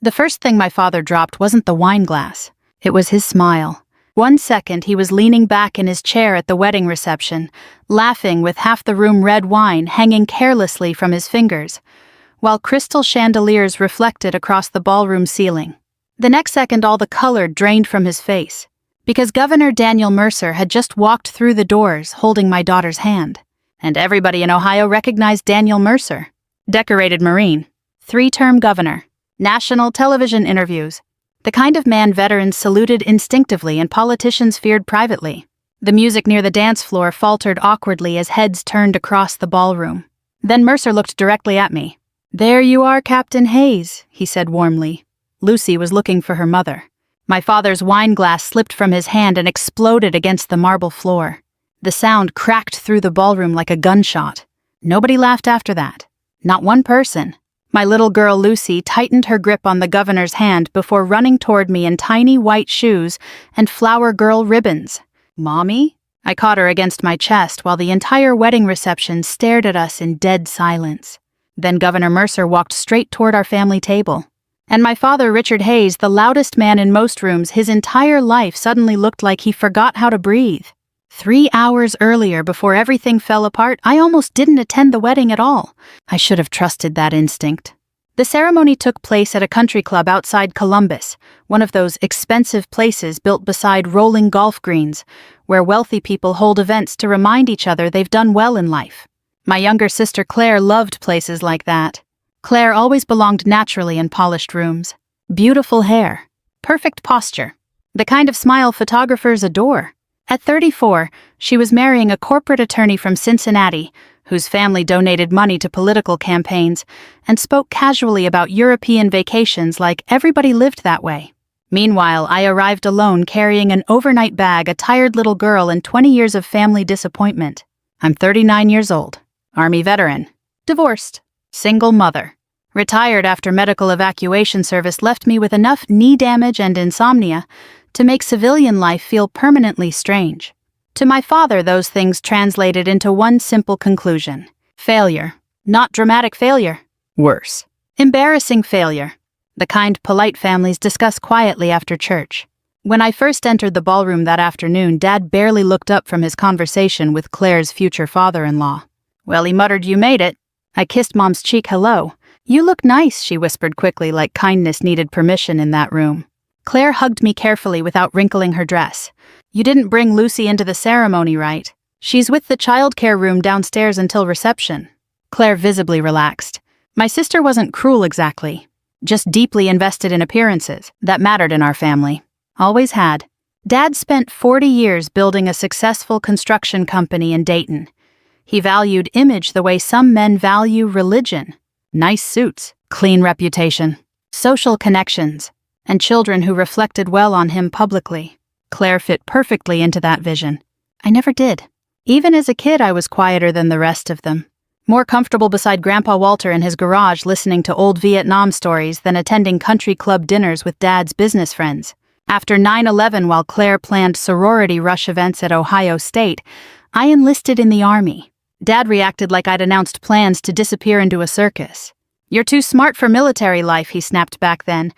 The first thing my father dropped wasn't the wine glass. It was his smile. 1 second he was leaning back in his chair at the wedding reception, laughing with half the room red wine hanging carelessly from his fingers, while crystal chandeliers reflected across the ballroom ceiling. The next second all the color drained from his face, because Governor Daniel Mercer had just walked through the doors holding my daughter's hand. And everybody in Ohio recognized Daniel Mercer. Decorated Marine, 3-term governor, national television interviews, the kind of man veterans saluted instinctively and politicians feared privately. The music near the dance floor faltered awkwardly as heads turned across the ballroom. Then Mercer looked directly at me. "There you are, Captain Hayes," he said warmly. Lucy was looking for her mother. My father's wine glass slipped from his hand and exploded against the marble floor. The sound cracked through the ballroom like a gunshot. Nobody laughed after that. Not one person. My little girl Lucy tightened her grip on the governor's hand before running toward me in tiny white shoes and flower girl ribbons. "Mommy?" I caught her against my chest while the entire wedding reception stared at us in dead silence. Then Governor Mercer walked straight toward our family table. And my father, Richard Hayes, the loudest man in most rooms, his entire life suddenly looked like he forgot how to breathe. 3 hours earlier, before everything fell apart, I almost didn't attend the wedding at all. I should have trusted that instinct. The ceremony took place at a country club outside Columbus, one of those expensive places built beside rolling golf greens, where wealthy people hold events to remind each other they've done well in life. My younger sister Claire loved places like that. Claire always belonged naturally in polished rooms. Beautiful hair. Perfect posture. The kind of smile photographers adore. At 34, she was marrying a corporate attorney from Cincinnati, whose family donated money to political campaigns, and spoke casually about European vacations like everybody lived that way. Meanwhile, I arrived alone carrying an overnight bag, a tired little girl, and 20 years of family disappointment. I'm 39 years old. Army veteran. Divorced. Single mother. Retired after medical evacuation service left me with enough knee damage and insomnia to make civilian life feel permanently strange. To my father, those things translated into one simple conclusion. Failure. Not dramatic failure. Worse. Embarrassing failure. The kind polite families discuss quietly after church. When I first entered the ballroom that afternoon, Dad barely looked up from his conversation with Claire's future father-in-law. "Well," he muttered, "you made it." I kissed Mom's cheek hello. "You look nice," she whispered quickly, like kindness needed permission in that room. Claire hugged me carefully without wrinkling her dress. "You didn't bring Lucy into the ceremony, right? She's with the childcare room downstairs until reception." Claire visibly relaxed. My sister wasn't cruel exactly, just deeply invested in appearances. That mattered in our family. Always had. Dad spent 40 years building a successful construction company in Dayton. He valued image the way some men value religion. Nice suits, clean reputation, social connections, and children who reflected well on him publicly. Claire fit perfectly into that vision. I never did. Even as a kid, I was quieter than the rest of them. More comfortable beside Grandpa Walter in his garage listening to old Vietnam stories than attending country club dinners with Dad's business friends. After 9/11, while Claire planned sorority rush events at Ohio State, I enlisted in the Army. Dad reacted like I'd announced plans to disappear into a circus. "You're too smart for military life," he snapped back then.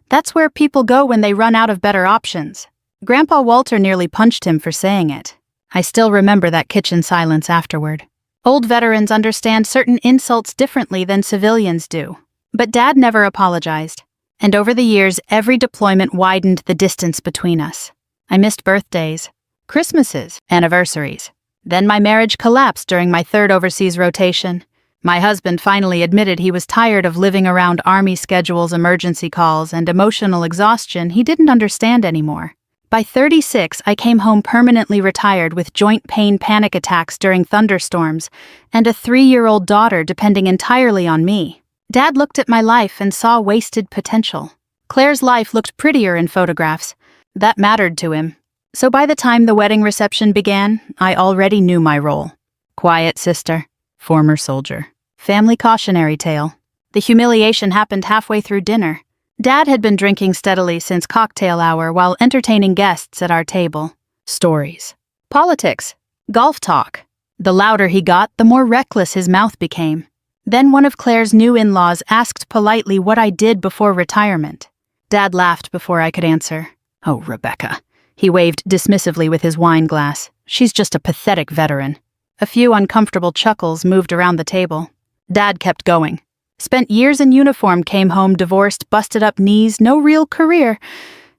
"That's where people go when they run out of better options." Grandpa Walter nearly punched him for saying it. I still remember that kitchen silence afterward. Old veterans understand certain insults differently than civilians do. But Dad never apologized. And over the years, every deployment widened the distance between us. I missed birthdays, Christmases, anniversaries. Then my marriage collapsed during my 3rd overseas rotation. My husband finally admitted he was tired of living around Army schedules, emergency calls, and emotional exhaustion he didn't understand anymore. By 36, I came home permanently retired with joint pain panic attacks during thunderstorms and a 3-year-old daughter depending entirely on me. Dad looked at my life and saw wasted potential. Claire's life looked prettier in photographs. That mattered to him. So by the time the wedding reception began, I already knew my role. Quiet sister, former soldier. Family cautionary tale. The humiliation happened halfway through dinner. Dad had been drinking steadily since cocktail hour while entertaining guests at our table. Stories. Politics. Golf talk. The louder he got, the more reckless his mouth became. Then one of Claire's new in-laws asked politely what I did before retirement. Dad laughed before I could answer. "Oh, Rebecca." He waved dismissively with his wine glass. "She's just a pathetic veteran." A few uncomfortable chuckles moved around the table. Dad kept going. "Spent years in uniform, came home divorced, busted up knees, no real career."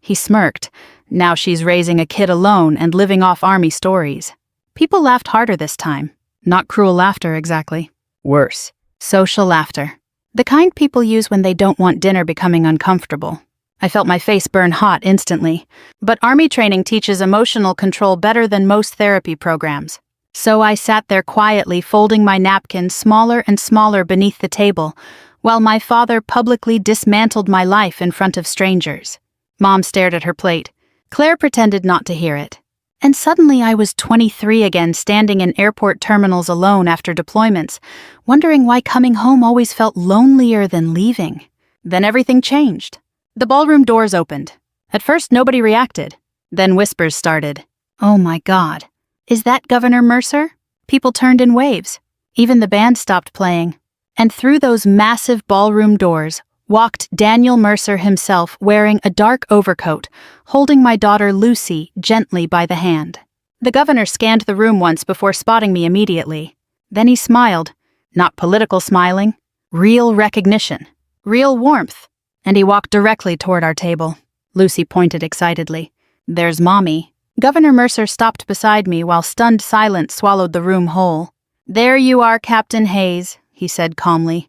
He smirked. "Now she's raising a kid alone and living off army stories." People laughed harder this time. Not cruel laughter, exactly. Worse. Social laughter. The kind people use when they don't want dinner becoming uncomfortable. I felt my face burn hot instantly. But army training teaches emotional control better than most therapy programs. So I sat there quietly, folding my napkin smaller and smaller beneath the table, while my father publicly dismantled my life in front of strangers. Mom stared at her plate. Claire pretended not to hear it. And suddenly I was 23 again, standing in airport terminals alone after deployments, wondering why coming home always felt lonelier than leaving. Then everything changed. The ballroom doors opened. At first nobody reacted. Then whispers started. "Oh my God. Is that Governor Mercer?" People turned in waves. Even the band stopped playing. And through those massive ballroom doors walked Daniel Mercer himself, wearing a dark overcoat, holding my daughter Lucy gently by the hand. The governor scanned the room once before spotting me immediately. Then he smiled. Not political smiling. Real recognition. Real warmth. And he walked directly toward our table. Lucy pointed excitedly. "There's Mommy." Governor Mercer stopped beside me while stunned silence swallowed the room whole. "There you are, Captain Hayes," he said calmly.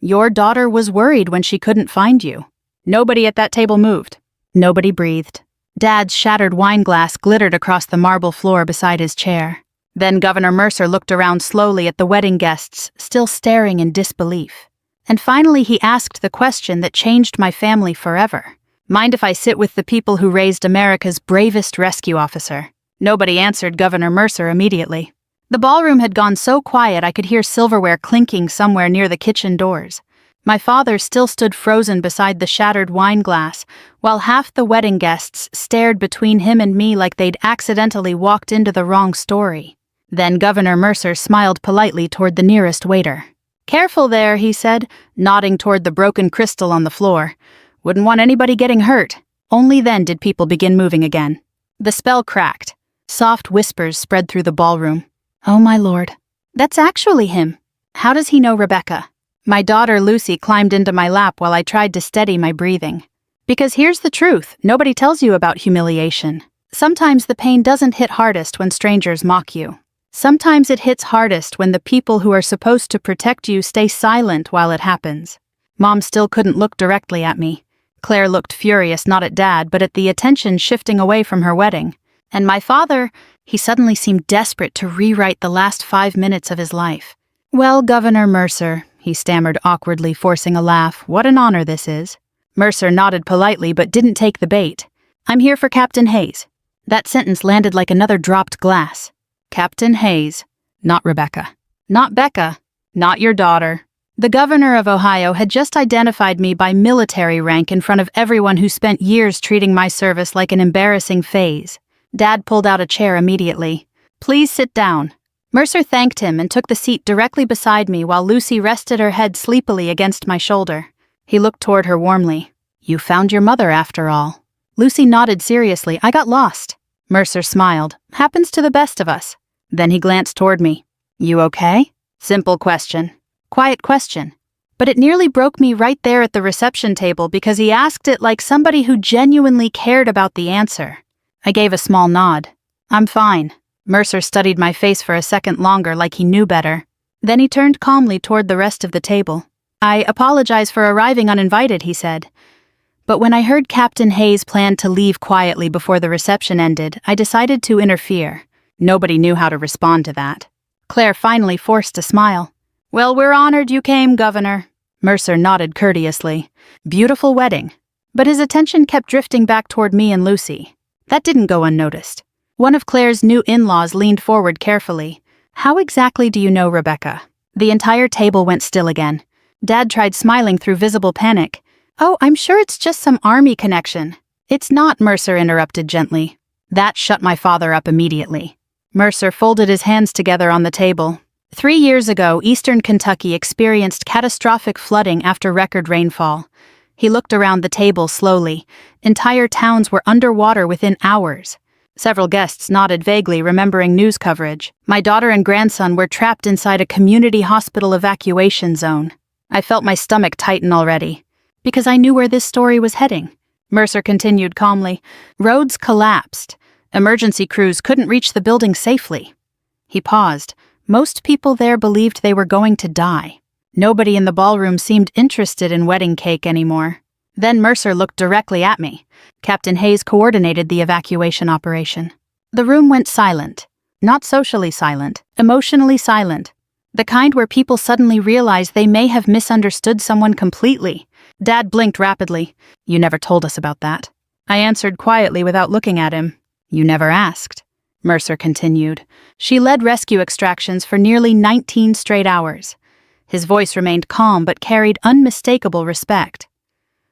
"Your daughter was worried when she couldn't find you." Nobody at that table moved. Nobody breathed. Dad's shattered wine glass glittered across the marble floor beside his chair. Then Governor Mercer looked around slowly at the wedding guests, still staring in disbelief. And finally he asked the question that changed my family forever. "Mind if I sit with the people who raised America's bravest rescue officer?" Nobody answered Governor Mercer immediately. The ballroom had gone so quiet I could hear silverware clinking somewhere near the kitchen doors. My father still stood frozen beside the shattered wine glass, while half the wedding guests stared between him and me like they'd accidentally walked into the wrong story. Then Governor Mercer smiled politely toward the nearest waiter. "Careful there," he said, nodding toward the broken crystal on the floor. "Wouldn't want anybody getting hurt." Only then did people begin moving again. The spell cracked. Soft whispers spread through the ballroom. "Oh my Lord. That's actually him. How does he know Rebecca?" My daughter Lucy climbed into my lap while I tried to steady my breathing. Because here's the truth, nobody tells you about humiliation. Sometimes the pain doesn't hit hardest when strangers mock you. Sometimes it hits hardest when the people who are supposed to protect you stay silent while it happens. Mom still couldn't look directly at me. Claire looked furious not at Dad but at the attention shifting away from her wedding. And my father, he suddenly seemed desperate to rewrite the last 5 minutes of his life. "Well, Governor Mercer," he stammered awkwardly, forcing a laugh, "what an honor this is." Mercer nodded politely but didn't take the bait. "I'm here for Captain Hayes." That sentence landed like another dropped glass. Captain Hayes, not Rebecca. Not Becca, not your daughter. The governor of Ohio had just identified me by military rank in front of everyone who spent years treating my service like an embarrassing phase. Dad pulled out a chair immediately. "Please sit down." Mercer thanked him and took the seat directly beside me while Lucy rested her head sleepily against my shoulder. He looked toward her warmly. "You found your mother after all." Lucy nodded seriously. "I got lost." Mercer smiled. "Happens to the best of us." Then he glanced toward me. "You okay?" Simple question. Quiet question. But it nearly broke me right there at the reception table because he asked it like somebody who genuinely cared about the answer. I gave a small nod. "I'm fine." Mercer studied my face for a second longer like he knew better. Then he turned calmly toward the rest of the table. "I apologize for arriving uninvited," he said. But when I heard Captain Hayes planned to leave quietly before the reception ended, I decided to interfere. Nobody knew how to respond to that. Claire finally forced a smile. "Well, we're honored you came, Governor." Mercer nodded courteously. "Beautiful wedding." But his attention kept drifting back toward me and Lucy. That didn't go unnoticed. One of Claire's new in-laws leaned forward carefully. "How exactly do you know Rebecca?" The entire table went still again. Dad tried smiling through visible panic. "Oh, I'm sure it's just some army connection." "It's not," Mercer interrupted gently. That shut my father up immediately. Mercer folded his hands together on the table. 3 years ago, eastern Kentucky experienced catastrophic flooding after record rainfall. He looked around the table slowly. Entire towns were underwater within hours. Several guests nodded vaguely, remembering news coverage. My daughter and grandson were trapped inside a community hospital evacuation zone. I felt my stomach tighten already, because I knew where this story was heading. Mercer continued calmly. Roads collapsed. Emergency crews couldn't reach the building safely. He paused. Most people there believed they were going to die. Nobody in the ballroom seemed interested in wedding cake anymore. Then Mercer looked directly at me. Captain Hayes coordinated the evacuation operation. The room went silent. Not socially silent, emotionally silent. The kind where people suddenly realize they may have misunderstood someone completely. Dad blinked rapidly. "You never told us about that." I answered quietly without looking at him. "You never asked," Mercer continued. "She led rescue extractions for nearly 19 straight hours." His voice remained calm but carried unmistakable respect.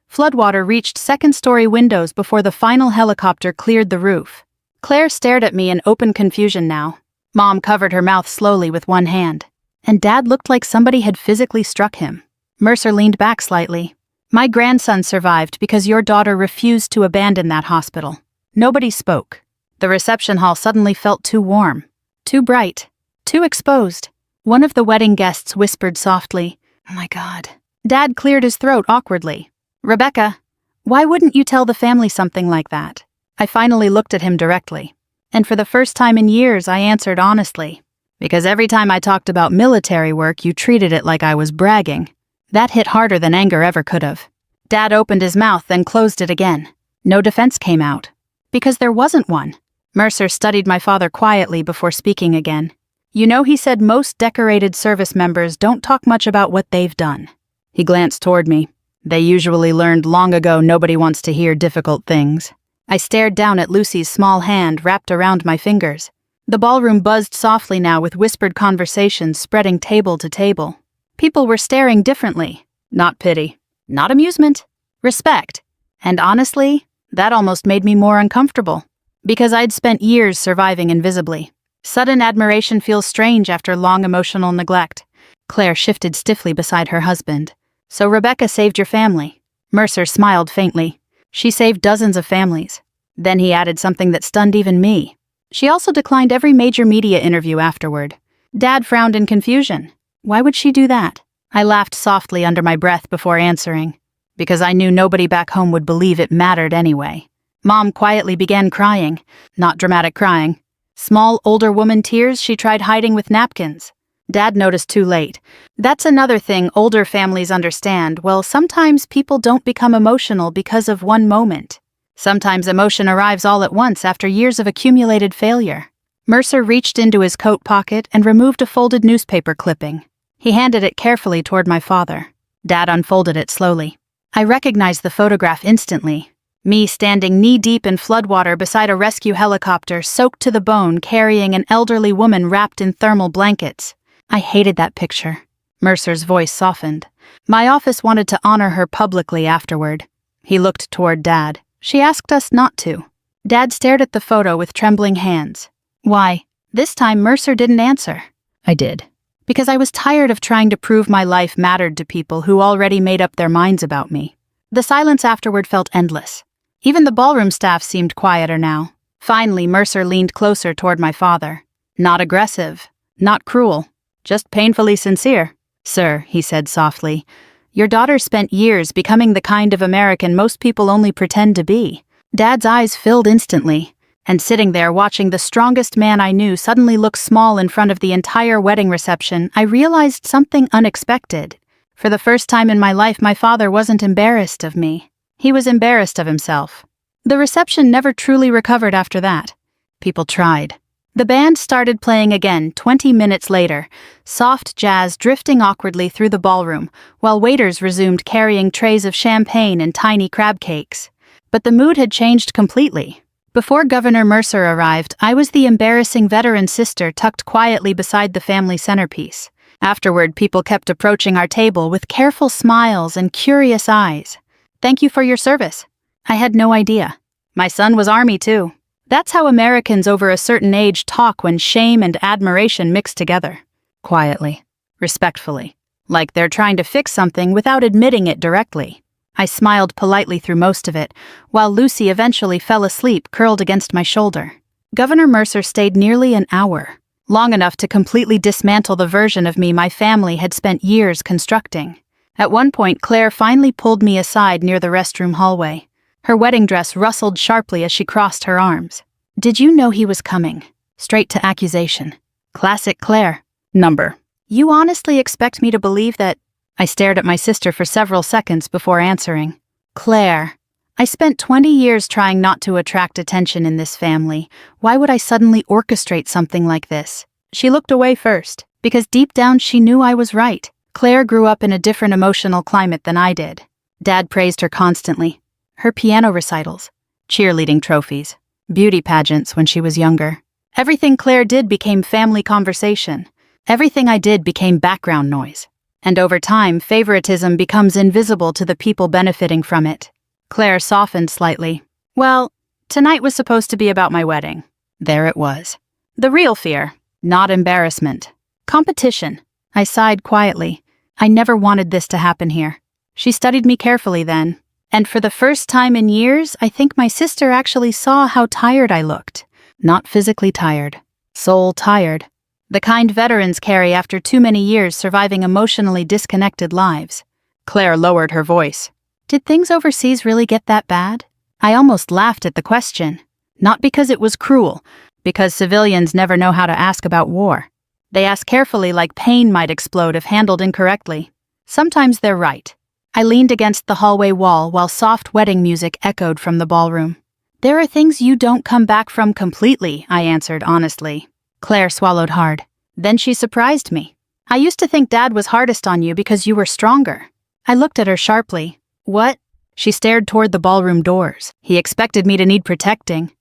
Floodwater reached second-story windows before the final helicopter cleared the roof. Claire stared at me in open confusion now. Mom covered her mouth slowly with one hand. And Dad looked like somebody had physically struck him. Mercer leaned back slightly. "My grandson survived because your daughter refused to abandon that hospital." Nobody spoke. The reception hall suddenly felt too warm, too bright, too exposed. One of the wedding guests whispered softly, "Oh my God." Dad cleared his throat awkwardly. "Rebecca, why wouldn't you tell the family something like that?" I finally looked at him directly. And for the first time in years, I answered honestly. "Because every time I talked about military work, you treated it like I was bragging." That hit harder than anger ever could have. Dad opened his mouth, then closed it again. No defense came out. Because there wasn't one. Mercer studied my father quietly before speaking again. "You know, he said most decorated service members don't talk much about what they've done." He glanced toward me. "They usually learned long ago nobody wants to hear difficult things." I stared down at Lucy's small hand wrapped around my fingers. The ballroom buzzed softly now with whispered conversations spreading table to table. People were staring differently. Not pity. Not amusement. Respect. And honestly, that almost made me more uncomfortable. Because I'd spent years surviving invisibly. Sudden admiration feels strange after long emotional neglect. Claire shifted stiffly beside her husband. "So Rebecca saved your family." Mercer smiled faintly. "She saved dozens of families." Then he added something that stunned even me. "She also declined every major media interview afterward." Dad frowned in confusion. "Why would she do that?" I laughed softly under my breath before answering. "Because I knew nobody back home would believe it mattered anyway." Mom quietly began crying. Not dramatic crying. Small, older woman tears she tried hiding with napkins. Dad noticed too late. "That's another thing older families understand. Well, sometimes people don't become emotional because of one moment. Sometimes emotion arrives all at once after years of accumulated failure." Mercer reached into his coat pocket and removed a folded newspaper clipping. He handed it carefully toward my father. Dad unfolded it slowly. I recognized the photograph instantly. Me standing knee-deep in floodwater beside a rescue helicopter soaked to the bone carrying an elderly woman wrapped in thermal blankets. I hated that picture. Mercer's voice softened. "My office wanted to honor her publicly afterward." He looked toward Dad. "She asked us not to." Dad stared at the photo with trembling hands. "Why?" This time Mercer didn't answer. I did. Because I was tired of trying to prove my life mattered to people who already made up their minds about me. The silence afterward felt endless. Even the ballroom staff seemed quieter now. Finally, Mercer leaned closer toward my father. Not aggressive, not cruel, just painfully sincere. "Sir," he said softly, "your daughter spent years becoming the kind of American most people only pretend to be." Dad's eyes filled instantly, and sitting there watching the strongest man I knew suddenly look small in front of the entire wedding reception, I realized something unexpected. For the first time in my life, my father wasn't embarrassed of me. He was embarrassed of himself. The reception never truly recovered after that. People tried. The band started playing again 20 minutes later, soft jazz drifting awkwardly through the ballroom, while waiters resumed carrying trays of champagne and tiny crab cakes. But the mood had changed completely. Before Governor Mercer arrived, I was the embarrassing veteran sister tucked quietly beside the family centerpiece. Afterward, people kept approaching our table with careful smiles and curious eyes. "Thank you for your service." I had no idea. My son was Army too. That's how Americans over a certain age talk when shame and admiration mix together. quietly, respectfully, like they're trying to fix something without admitting it directly. I smiled politely through most of it, while Lucy eventually fell asleep curled against my shoulder. Governor Mercer stayed nearly an hour, long enough to completely dismantle the version of me my family had spent years constructing. At one point, Claire finally pulled me aside near the restroom hallway. Her wedding dress rustled sharply as she crossed her arms. "Did you know he was coming?" Straight to accusation. Classic Claire. "Number. You honestly expect me to believe that—" I stared at my sister for several seconds before answering. "Claire, I spent 20 years trying not to attract attention in this family. Why would I suddenly orchestrate something like this?" She looked away first, because deep down she knew I was right. Claire grew up in a different emotional climate than I did. Dad praised her constantly. Her piano recitals, cheerleading trophies, beauty pageants when she was younger. Everything Claire did became family conversation. Everything I did became background noise. And over time, favoritism becomes invisible to the people benefiting from it. Claire softened slightly. "Well, tonight was supposed to be about my wedding." There it was. The real fear, not embarrassment. Competition. I sighed quietly. I never wanted this to happen here. She studied me carefully then, and for the first time in years, I think my sister actually saw how tired I looked. Not physically tired, soul tired. The kind veterans carry after too many years surviving emotionally disconnected lives. Claire lowered her voice. "Did things overseas really get that bad?" I almost laughed at the question. Not because it was cruel, because civilians never know how to ask about war. They ask carefully like pain might explode if handled incorrectly. Sometimes they're right. I leaned against the hallway wall while soft wedding music echoed from the ballroom. "There are things you don't come back from completely," I answered honestly. Claire swallowed hard. Then she surprised me. "I used to think Dad was hardest on you because you were stronger." I looked at her sharply. "What?" She stared toward the ballroom doors. "He expected me to need protecting."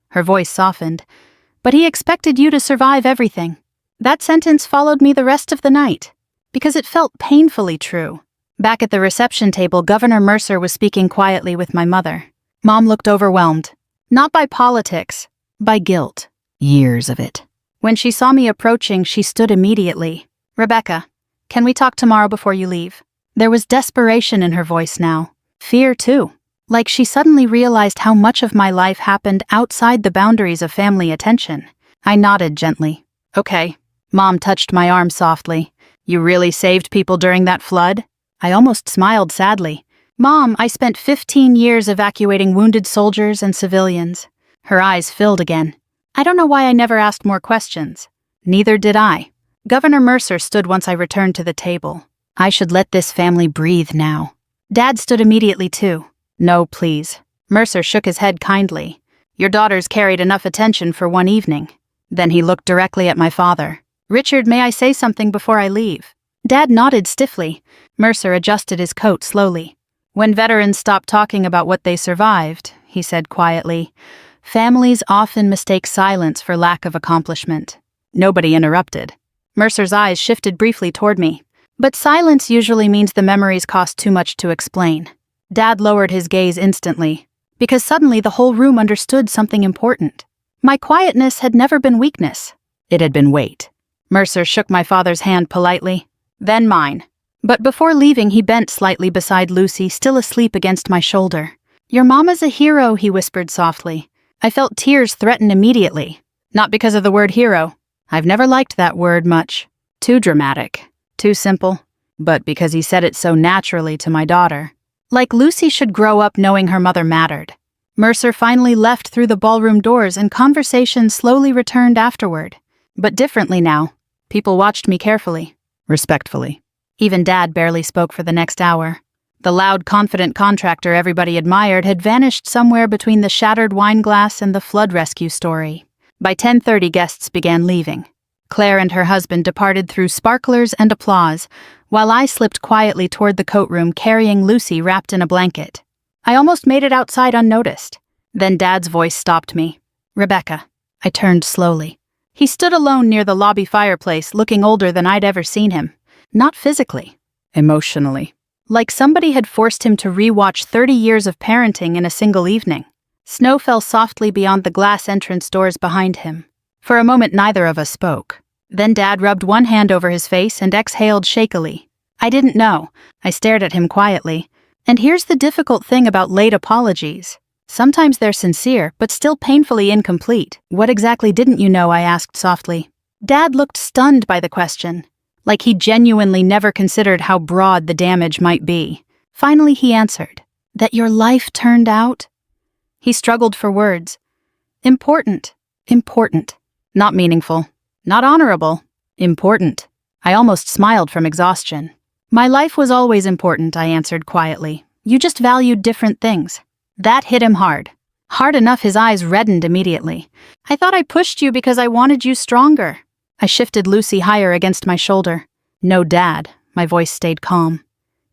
Her voice softened. "But he expected you to survive everything." That sentence followed me the rest of the night, because it felt painfully true. Back at the reception table, Governor Mercer was speaking quietly with my mother. Mom looked overwhelmed. Not by politics, by guilt. Years of it. When she saw me approaching, she stood immediately. "Rebecca, can we talk tomorrow before you leave?" There was desperation in her voice now. Fear, too. Like she suddenly realized how much of my life happened outside the boundaries of family attention. I nodded gently. "Okay." Mom touched my arm softly. "You really saved people during that flood?" I almost smiled sadly. "Mom, I spent 15 years evacuating wounded soldiers and civilians." Her eyes filled again. I don't know why I never asked more questions. Neither did I. Governor Mercer stood once I returned to the table. I should let this family breathe now. Dad stood immediately too. "No, please." Mercer shook his head kindly. "Your daughters carried enough attention for one evening." Then he looked directly at my father. "Richard, may I say something before I leave?" Dad nodded stiffly. Mercer adjusted his coat slowly. "When veterans stop talking about what they survived," he said quietly, "families often mistake silence for lack of accomplishment." Nobody interrupted. Mercer's eyes shifted briefly toward me. "But silence usually means the memories cost too much to explain." Dad lowered his gaze instantly, because suddenly the whole room understood something important. My quietness had never been weakness. It had been weight. Mercer shook my father's hand politely, then mine. But before leaving, he bent slightly beside Lucy, still asleep against my shoulder. "Your mama's a hero," he whispered softly. I felt tears threaten immediately. Not because of the word hero. I've never liked that word much. Too dramatic. Too simple. But because he said it so naturally to my daughter. Like Lucy should grow up knowing her mother mattered. Mercer finally left through the ballroom doors and conversation slowly returned afterward. But differently now. People watched me carefully. Respectfully. Even Dad barely spoke for the next hour. The loud, confident contractor everybody admired had vanished somewhere between the shattered wine glass and the flood rescue story. By 10:30, guests began leaving. Claire and her husband departed through sparklers and applause, while I slipped quietly toward the coat room carrying Lucy wrapped in a blanket. I almost made it outside unnoticed. Then Dad's voice stopped me. "Rebecca." I turned slowly. He stood alone near the lobby fireplace, looking older than I'd ever seen him. Not physically. Emotionally. Like somebody had forced him to rewatch 30 years of parenting in a single evening. Snow fell softly beyond the glass entrance doors behind him. For a moment neither of us spoke. Then Dad rubbed one hand over his face and exhaled shakily. I didn't know. I stared at him quietly. And here's the difficult thing about late apologies. Sometimes they're sincere, but still painfully incomplete. What exactly didn't you know? I asked softly. Dad looked stunned by the question, like he genuinely never considered how broad the damage might be. Finally he answered, that your life turned out? He struggled for words. Important. Important. Not meaningful. Not honorable. Important. I almost smiled from exhaustion. My life was always important, I answered quietly. You just valued different things. That hit him hard. Hard enough his eyes reddened immediately. I thought I pushed you because I wanted you stronger. I shifted Lucy higher against my shoulder. No, Dad. My voice stayed calm.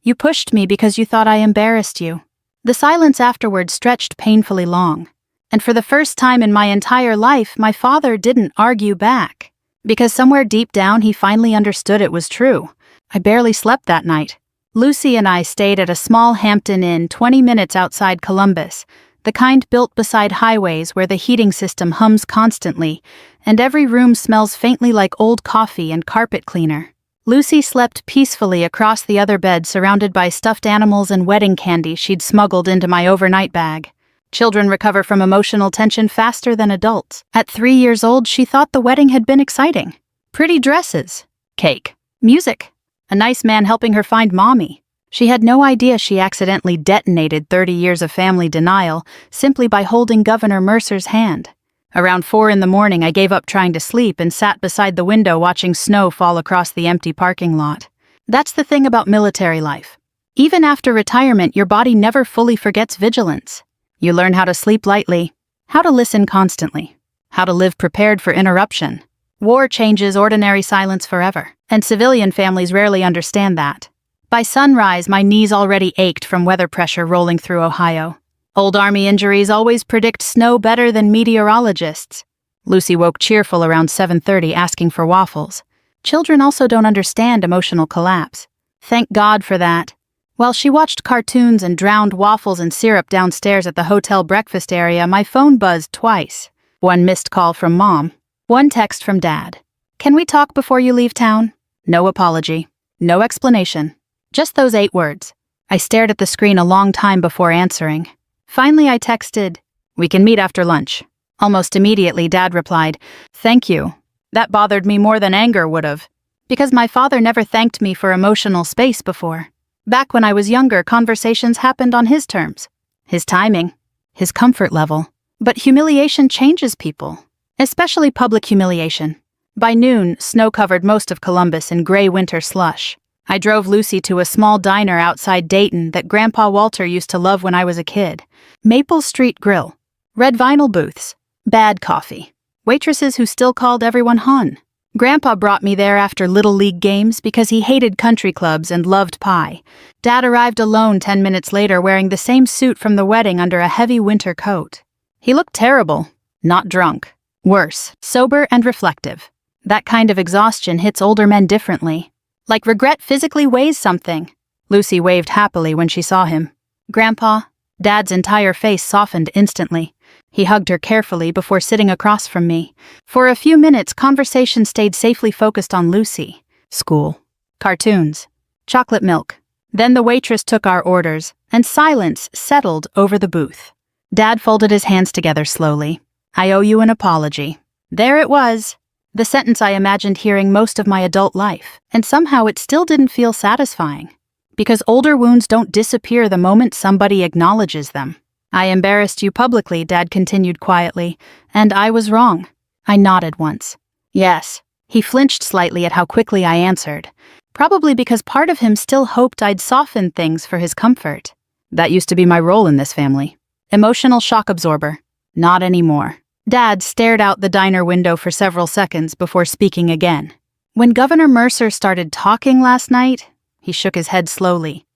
You pushed me because you thought I embarrassed you. The silence afterward stretched painfully long. And for the first time in my entire life, my father didn't argue back. Because somewhere deep down he finally understood it was true. I barely slept that night. Lucy and I stayed at a small Hampton Inn 20 minutes outside Columbus, the kind built beside highways where the heating system hums constantly, and every room smells faintly like old coffee and carpet cleaner. Lucy slept peacefully across the other bed, surrounded by stuffed animals and wedding candy she'd smuggled into my overnight bag. Children recover from emotional tension faster than adults. At 3 years old, she thought the wedding had been exciting. Pretty dresses, cake, music, a nice man helping her find mommy. She had no idea she accidentally detonated 30 years of family denial simply by holding Governor Mercer's hand. Around 4 in the morning, I gave up trying to sleep and sat beside the window watching snow fall across the empty parking lot. That's the thing about military life. Even after retirement, your body never fully forgets vigilance. You learn how to sleep lightly, how to listen constantly, how to live prepared for interruption. War changes ordinary silence forever, and civilian families rarely understand that. By sunrise, my knees already ached from weather pressure rolling through Ohio. Old Army injuries always predict snow better than meteorologists. Lucy woke cheerful around 7:30 asking for waffles. Children also don't understand emotional collapse. Thank God for that. While she watched cartoons and drowned waffles and syrup downstairs at the hotel breakfast area, my phone buzzed twice. One missed call from Mom. One text from Dad. Can we talk before you leave town? No apology. No explanation. Just those 8 words. I stared at the screen a long time before answering. Finally, I texted, we can meet after lunch. Almost immediately, Dad replied, thank you. That bothered me more than anger would have. Because my father never thanked me for emotional space before. Back when I was younger, conversations happened on his terms. His timing. His comfort level. But humiliation changes people. Especially public humiliation. By noon, snow covered most of Columbus in gray winter slush. I drove Lucy to a small diner outside Dayton that Grandpa Walter used to love when I was a kid. Maple Street Grill. Red vinyl booths. Bad coffee. Waitresses who still called everyone hon. Grandpa brought me there after Little League games because he hated country clubs and loved pie. Dad arrived alone 10 minutes later wearing the same suit from the wedding under a heavy winter coat. He looked terrible. Not drunk. Worse, sober and reflective. That kind of exhaustion hits older men differently. Like regret physically weighs something. Lucy waved happily when she saw him. Grandpa? Dad's entire face softened instantly. He hugged her carefully before sitting across from me. For a few minutes, conversation stayed safely focused on Lucy. School. Cartoons. Chocolate milk. Then the waitress took our orders, and silence settled over the booth. Dad folded his hands together slowly. I owe you an apology. There it was. The sentence I imagined hearing most of my adult life, and somehow it still didn't feel satisfying. Because older wounds don't disappear the moment somebody acknowledges them. I embarrassed you publicly, Dad continued quietly, and I was wrong. I nodded once. Yes. He flinched slightly at how quickly I answered. Probably because part of him still hoped I'd soften things for his comfort. That used to be my role in this family. Emotional shock absorber. Not anymore. Dad stared out the diner window for several seconds before speaking again. When Governor Mercer started talking last night, he shook his head slowly.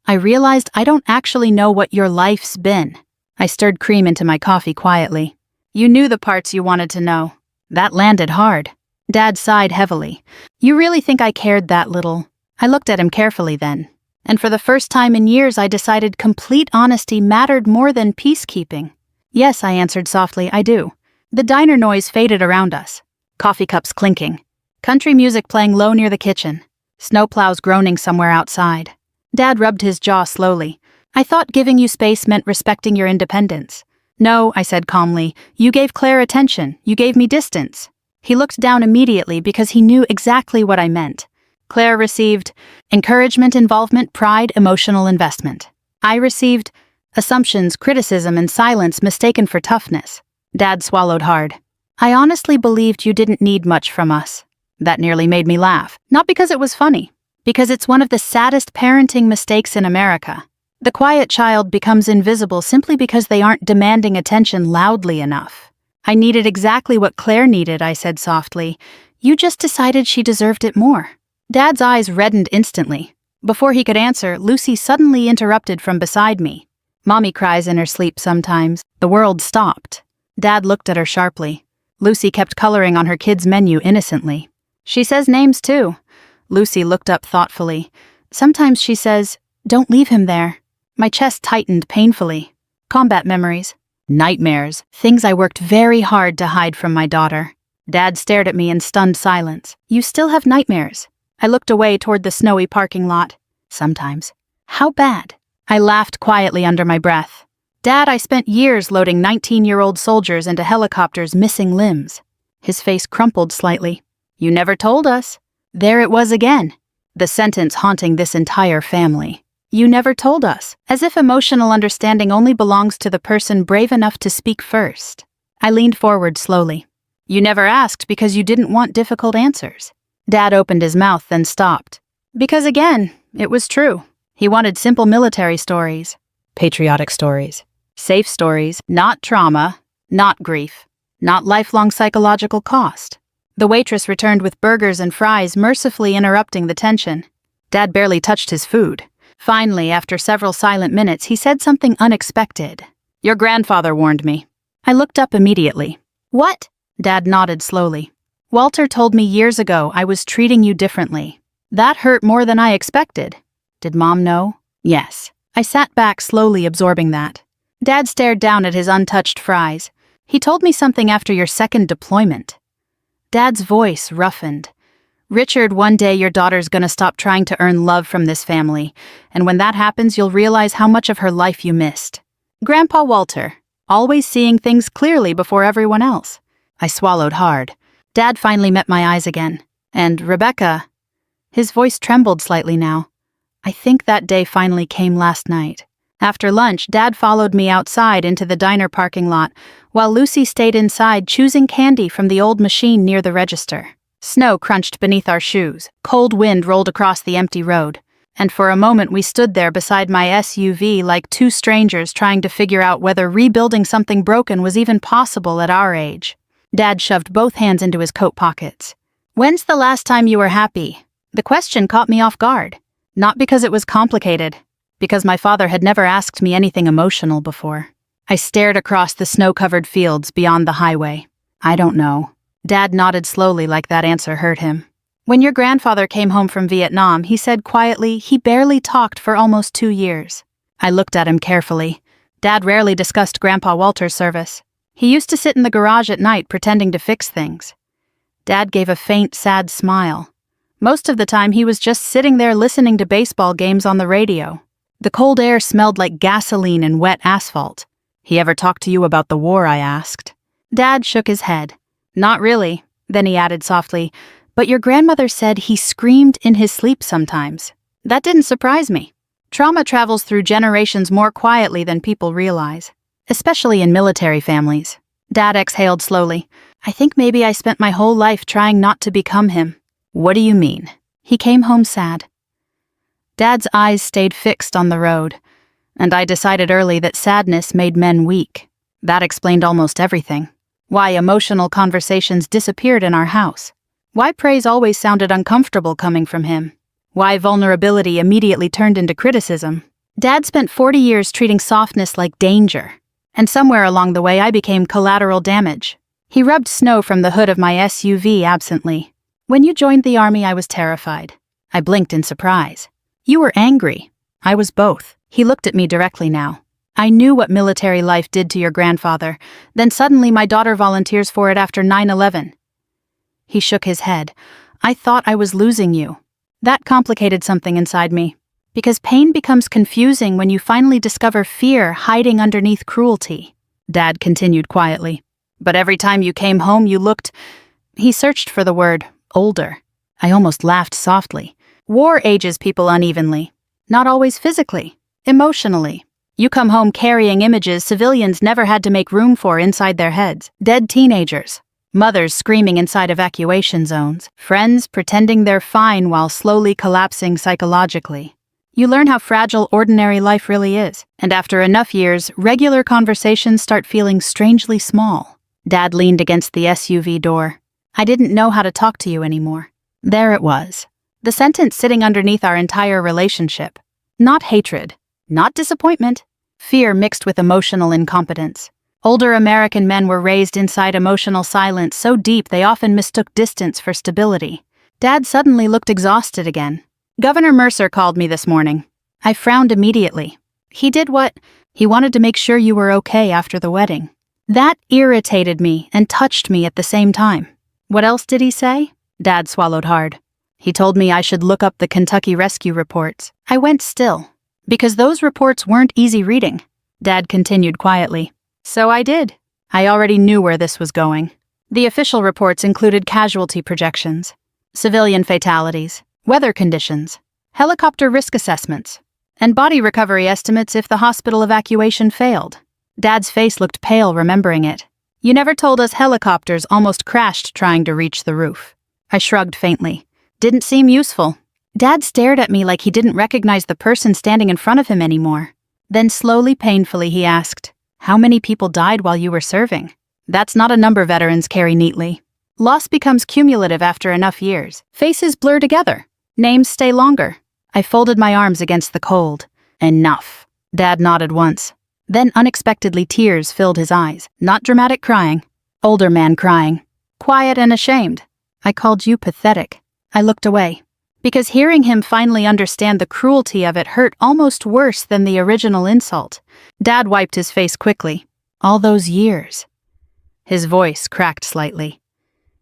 I realized I don't actually know what your life's been. I stirred cream into my coffee quietly. You knew the parts you wanted to know. That landed hard. Dad sighed heavily. You really think I cared that little? I looked at him carefully then. And for the first time in years, I decided complete honesty mattered more than peacekeeping. Yes, I answered softly, I do. The diner noise faded around us. Coffee cups clinking. Country music playing low near the kitchen. Snowplows groaning somewhere outside. Dad rubbed his jaw slowly. I thought giving you space meant respecting your independence. No, I said calmly. You gave Claire attention. You gave me distance. He looked down immediately because he knew exactly what I meant. Claire received encouragement, involvement, pride, emotional investment. I received assumptions, criticism, and silence mistaken for toughness. Dad swallowed hard. I honestly believed you didn't need much from us. That nearly made me laugh. Not because it was funny, because it's one of the saddest parenting mistakes in America. The quiet child becomes invisible simply because they aren't demanding attention loudly enough. I needed exactly what Claire needed, I said softly. You just decided she deserved it more. Dad's eyes reddened instantly. Before he could answer, Lucy suddenly interrupted from beside me. Mommy cries in her sleep sometimes. The world stopped. Dad looked at her sharply. Lucy kept coloring on her kid's menu innocently. She says names too. Lucy looked up thoughtfully. Sometimes she says, "Don't leave him there." My chest tightened painfully. Combat memories. Nightmares. Things I worked very hard to hide from my daughter. Dad stared at me in stunned silence. You still have nightmares? I looked away toward the snowy parking lot. Sometimes. How bad? I laughed quietly under my breath. Dad, I spent years loading 19-year-old soldiers into helicopters missing limbs. His face crumpled slightly. You never told us. There it was again. The sentence haunting this entire family. You never told us, as if emotional understanding only belongs to the person brave enough to speak first. I leaned forward slowly. You never asked because you didn't want difficult answers. Dad opened his mouth, then stopped. Because again, it was true. He wanted simple military stories. Patriotic stories. Safe stories, not trauma, not grief, not lifelong psychological cost. The waitress returned with burgers and fries, mercifully interrupting the tension. Dad barely touched his food. Finally, after several silent minutes, he said something unexpected. Your grandfather warned me. I looked up immediately. What? Dad nodded slowly. Walter told me years ago I was treating you differently. That hurt more than I expected. Did Mom know? Yes. I sat back, slowly absorbing that. Dad stared down at his untouched fries. He told me something after your second deployment. Dad's voice roughened. Richard, one day your daughter's gonna stop trying to earn love from this family, and when that happens you'll realize how much of her life you missed. Grandpa Walter, always seeing things clearly before everyone else. I swallowed hard. Dad finally met my eyes again. And Rebecca... His voice trembled slightly now. I think that day finally came last night. After lunch, Dad followed me outside into the diner parking lot, while Lucy stayed inside choosing candy from the old machine near the register. Snow crunched beneath our shoes, cold wind rolled across the empty road, and for a moment we stood there beside my SUV like two strangers trying to figure out whether rebuilding something broken was even possible at our age. Dad shoved both hands into his coat pockets. When's the last time you were happy? The question caught me off guard. Not because it was complicated, because my father had never asked me anything emotional before. I stared across the snow-covered fields beyond the highway. I don't know. Dad nodded slowly like that answer hurt him. When your grandfather came home from Vietnam, he said quietly he barely talked for almost 2 years. I looked at him carefully. Dad rarely discussed Grandpa Walter's service. He used to sit in the garage at night pretending to fix things. Dad gave a faint, sad smile. Most of the time he was just sitting there listening to baseball games on the radio. The cold air smelled like gasoline and wet asphalt. He ever talked to you about the war, I asked. Dad shook his head. Not really. Then he added softly, but your grandmother said he screamed in his sleep sometimes. That didn't surprise me. Trauma travels through generations more quietly than people realize, especially in military families. Dad exhaled slowly. I think maybe I spent my whole life trying not to become him. What do you mean? He came home sad. Dad's eyes stayed fixed on the road, and I decided early that sadness made men weak. That explained almost everything. Why emotional conversations disappeared in our house. Why praise always sounded uncomfortable coming from him. Why vulnerability immediately turned into criticism. Dad spent 40 years treating softness like danger, and somewhere along the way I became collateral damage. He rubbed snow from the hood of my SUV absently. When you joined the army, I was terrified. I blinked in surprise. You were angry. I was both. He looked at me directly now. I knew what military life did to your grandfather. Then suddenly my daughter volunteers for it after 9/11. He shook his head. I thought I was losing you. That complicated something inside me. Because pain becomes confusing when you finally discover fear hiding underneath cruelty. Dad continued quietly. But every time you came home you looked— He searched for the word, older. I almost laughed softly. War ages people unevenly. Not always physically, emotionally. You come home carrying images civilians never had to make room for inside their heads. Dead teenagers. Mothers screaming inside evacuation zones. Friends pretending they're fine while slowly collapsing psychologically. You learn how fragile ordinary life really is. And after enough years, regular conversations start feeling strangely small. Dad leaned against the SUV door. I didn't know how to talk to you anymore. There it was. The sentence sitting underneath our entire relationship. Not hatred. Not disappointment. Fear mixed with emotional incompetence. Older American men were raised inside emotional silence so deep they often mistook distance for stability. Dad suddenly looked exhausted again. Governor Mercer called me this morning. I frowned immediately. He did what? He wanted to make sure you were okay after the wedding. That irritated me and touched me at the same time. What else did he say? Dad swallowed hard. He told me I should look up the Kentucky rescue reports. I went still. Because those reports weren't easy reading. Dad continued quietly. So I did. I already knew where this was going. The official reports included casualty projections, civilian fatalities, weather conditions, helicopter risk assessments, and body recovery estimates if the hospital evacuation failed. Dad's face looked pale remembering it. You never told us helicopters almost crashed trying to reach the roof. I shrugged faintly. Didn't seem useful. Dad stared at me like he didn't recognize the person standing in front of him anymore. Then slowly, painfully, he asked, How many people died while you were serving? That's not a number veterans carry neatly. Loss becomes cumulative after enough years. Faces blur together. Names stay longer. I folded my arms against the cold. Enough. Dad nodded once. Then unexpectedly tears filled his eyes. Not dramatic crying. Older man crying. Quiet and ashamed. I called you pathetic. I looked away. Because hearing him finally understand the cruelty of it hurt almost worse than the original insult. Dad wiped his face quickly. All those years. His voice cracked slightly.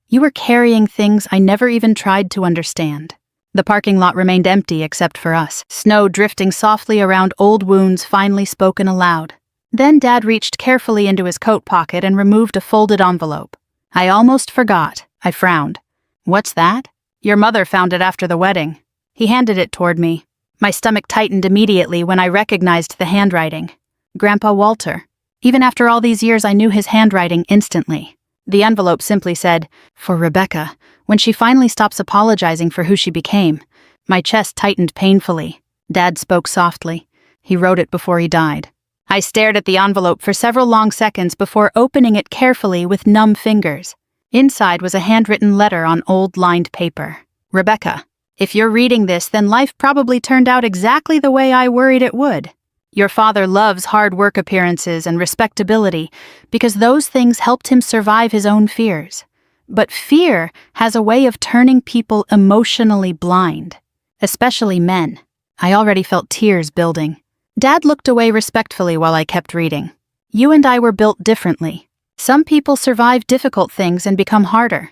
You were carrying things I never even tried to understand. The parking lot remained empty except for us, snow drifting softly around old wounds finally spoken aloud. Then Dad reached carefully into his coat pocket and removed a folded envelope. I almost forgot. I frowned. What's that? Your mother found it after the wedding. He handed it toward me. My stomach tightened immediately when I recognized the handwriting. Grandpa Walter. Even after all these years, I knew his handwriting instantly. The envelope simply said, For Rebecca, when she finally stops apologizing for who she became. My chest tightened painfully. Dad spoke softly. He wrote it before he died. I stared at the envelope for several long seconds before opening it carefully with numb fingers. Inside was a handwritten letter on old lined paper. Rebecca, if you're reading this, then life probably turned out exactly the way I worried it would. Your father loves hard work appearances and respectability because those things helped him survive his own fears. But fear has a way of turning people emotionally blind, especially men. I already felt tears building. Dad looked away respectfully while I kept reading. You and I were built differently. Some people survive difficult things and become harder.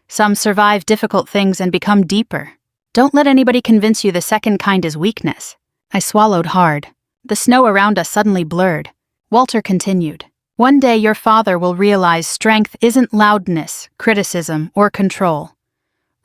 Some survive difficult things and become deeper. Don't let anybody convince you the second kind is weakness. I swallowed hard. The snow around us suddenly blurred. Walter continued. One day your father will realize strength isn't loudness, criticism, or control.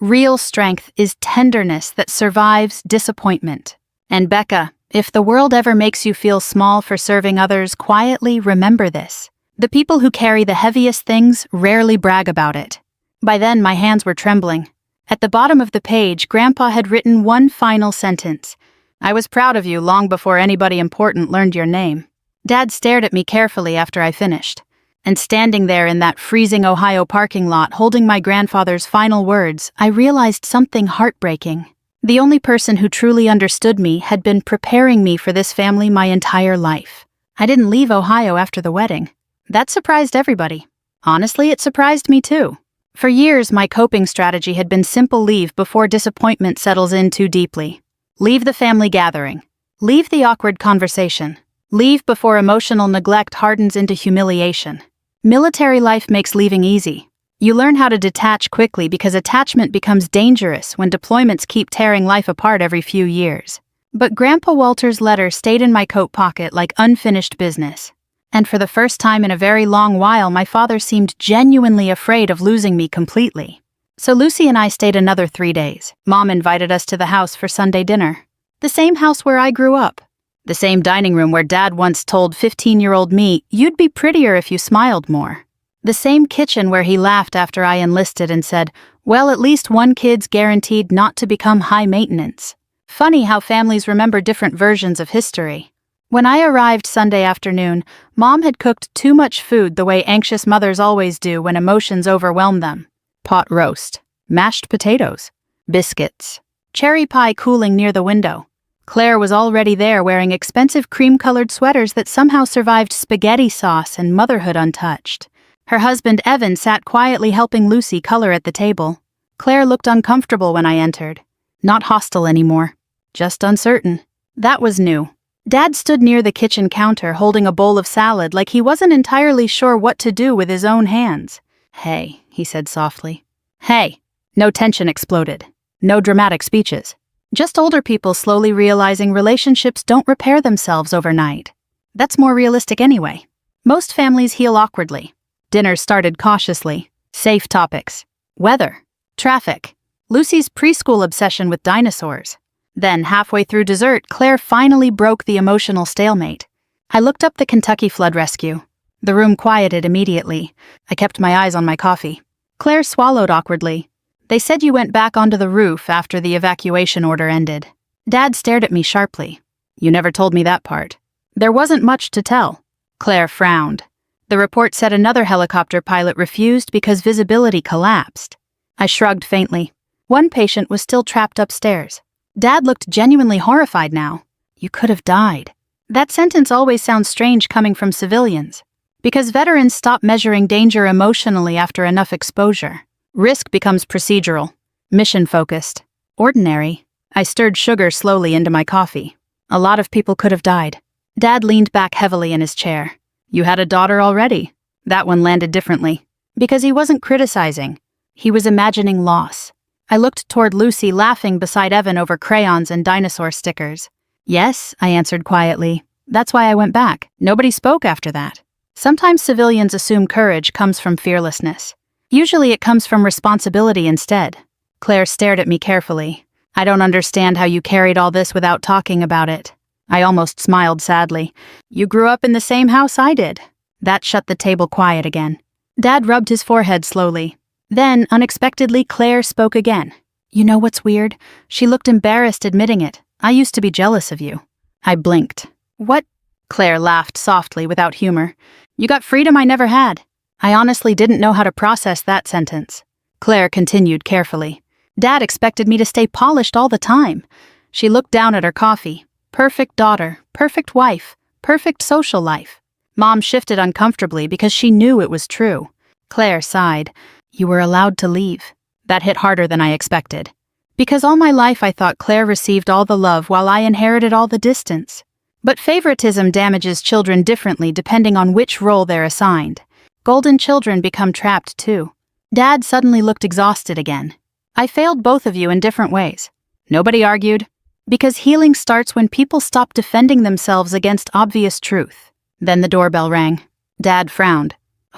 Real strength is tenderness that survives disappointment. And Becca, if the world ever makes you feel small for serving others, quietly remember this. The people who carry the heaviest things rarely brag about it. By then, my hands were trembling. At the bottom of the page, Grandpa had written one final sentence. I was proud of you long before anybody important learned your name. Dad stared at me carefully after I finished. And standing there in that freezing Ohio parking lot holding my grandfather's final words, I realized something heartbreaking. The only person who truly understood me had been preparing me for this family my entire life. I didn't leave Ohio after the wedding. That surprised everybody. Honestly, it surprised me too. For years, my coping strategy had been simple leave before disappointment settles in too deeply. Leave the family gathering. Leave the awkward conversation. Leave before emotional neglect hardens into humiliation. Military life makes leaving easy. You learn how to detach quickly because attachment becomes dangerous when deployments keep tearing life apart every few years. But Grandpa Walter's letter stayed in my coat pocket like unfinished business. And for the first time in a very long while, my father seemed genuinely afraid of losing me completely. So Lucy and I stayed another 3 days. Mom invited us to the house for Sunday dinner. The same house where I grew up. The same dining room where Dad once told 15-year-old me, "You'd be prettier if you smiled more." The same kitchen where he laughed after I enlisted and said, "Well, at least one kid's guaranteed not to become high maintenance." Funny how families remember different versions of history. When I arrived Sunday afternoon, Mom had cooked too much food the way anxious mothers always do when emotions overwhelm them. Pot roast, mashed potatoes, biscuits, cherry pie cooling near the window. Claire was already there wearing expensive cream-colored sweaters that somehow survived spaghetti sauce and motherhood untouched. Her husband Evan sat quietly helping Lucy color at the table. Claire looked uncomfortable when I entered. Not hostile anymore, just uncertain. That was new. Dad stood near the kitchen counter holding a bowl of salad like he wasn't entirely sure what to do with his own hands. "Hey," he said softly. "Hey." No tension exploded. No dramatic speeches. Just older people slowly realizing relationships don't repair themselves overnight. That's more realistic anyway. Most families heal awkwardly. Dinner started cautiously. Safe topics. Weather. Traffic. Lucy's preschool obsession with dinosaurs. Then, halfway through dessert, Claire finally broke the emotional stalemate. I looked up the Kentucky flood rescue. The room quieted immediately. I kept my eyes on my coffee. Claire swallowed awkwardly. "They said you went back onto the roof after the evacuation order ended." Dad stared at me sharply. "You never told me that part." "There wasn't much to tell." Claire frowned. The report said another helicopter pilot refused because visibility collapsed. I shrugged faintly. One patient was still trapped upstairs. Dad looked genuinely horrified now. "You could have died." That sentence always sounds strange coming from civilians. Because veterans stop measuring danger emotionally after enough exposure. Risk becomes procedural, mission-focused, ordinary. I stirred sugar slowly into my coffee. A lot of people could have died. Dad leaned back heavily in his chair. "You had a daughter already." That one landed differently. Because he wasn't criticizing. He was imagining loss. I looked toward Lucy laughing beside Evan over crayons and dinosaur stickers. "Yes," I answered quietly. "That's why I went back." Nobody spoke after that. Sometimes civilians assume courage comes from fearlessness. Usually it comes from responsibility instead. Claire stared at me carefully. "I don't understand how you carried all this without talking about it." I almost smiled sadly. "You grew up in the same house I did." That shut the table quiet again. Dad rubbed his forehead slowly. Then, unexpectedly, Claire spoke again. "You know what's weird? She looked embarrassed admitting it. I used to be jealous of you." I blinked. "What?" Claire laughed softly without humor. "You got freedom I never had." I honestly didn't know how to process that sentence. Claire continued carefully. "Dad expected me to stay polished all the time." She looked down at her coffee. Perfect daughter, perfect wife, perfect social life. Mom shifted uncomfortably because she knew it was true. Claire sighed. "You were allowed to leave." That hit harder than I expected. Because all my life I thought Claire received all the love while I inherited all the distance. But favoritism damages children differently depending on which role they're assigned. Golden children become trapped too. Dad suddenly looked exhausted again. "I failed both of you in different ways." Nobody argued. Because healing starts when people stop defending themselves against obvious truth. Then the doorbell rang. Dad frowned.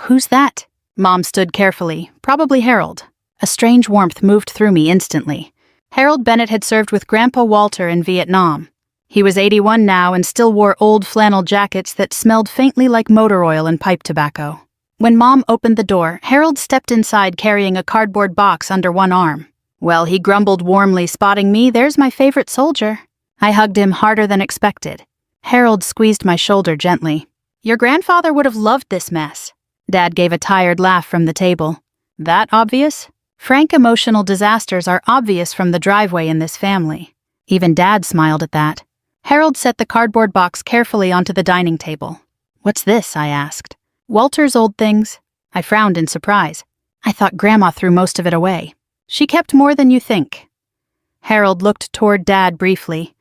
"Who's that?" Mom stood carefully, probably Harold. A strange warmth moved through me instantly. Harold Bennett had served with Grandpa Walter in Vietnam. He was 81 now and still wore old flannel jackets that smelled faintly like motor oil and pipe tobacco. When Mom opened the door, Harold stepped inside carrying a cardboard box under one arm. "Well," he grumbled warmly, spotting me, "there's my favorite soldier." I hugged him harder than expected. Harold squeezed my shoulder gently. "Your grandfather would have loved this mess." Dad gave a tired laugh from the table. "That obvious?" Frank emotional disasters are obvious from the driveway in this family. Even Dad smiled at that. Harold set the cardboard box carefully onto the dining table. "What's this?" I asked. "Walter's old things." I frowned in surprise. I thought Grandma threw most of it away. "She kept more than you think." Harold looked toward Dad briefly.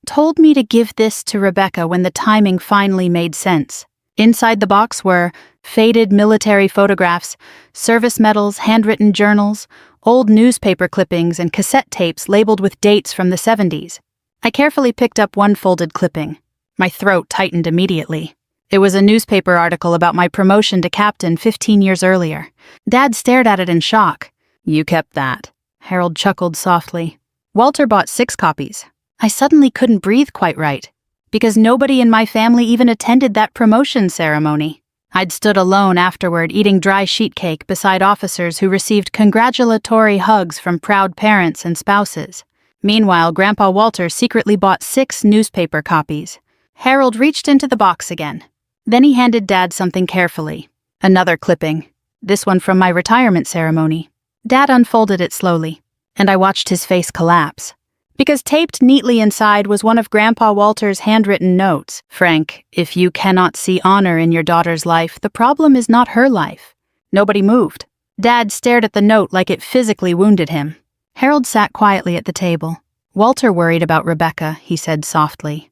"Told me to give this to Rebecca when the timing finally made sense." Inside the box were faded military photographs, service medals, handwritten journals, old newspaper clippings, and cassette tapes labeled with dates from the 70s. I carefully picked up one folded clipping. My throat tightened immediately. It was a newspaper article about my promotion to captain 15 years earlier. Dad stared at it in shock. "You kept that." Harold chuckled softly. "Walter bought 6 copies. I suddenly couldn't breathe quite right, because nobody in my family even attended that promotion ceremony. I'd stood alone afterward, eating dry sheet cake beside officers who received congratulatory hugs from proud parents and spouses. Meanwhile, Grandpa Walter secretly bought 6 newspaper copies. Harold reached into the box again. Then he handed Dad something carefully. Another clipping. This one from my retirement ceremony. Dad unfolded it slowly, and I watched his face collapse. Because taped neatly inside was one of Grandpa Walter's handwritten notes. "Frank, if you cannot see honor in your daughter's life, the problem is not her life." Nobody moved. Dad stared at the note like it physically wounded him. Harold sat quietly at the table. "Walter worried about Rebecca," he said softly.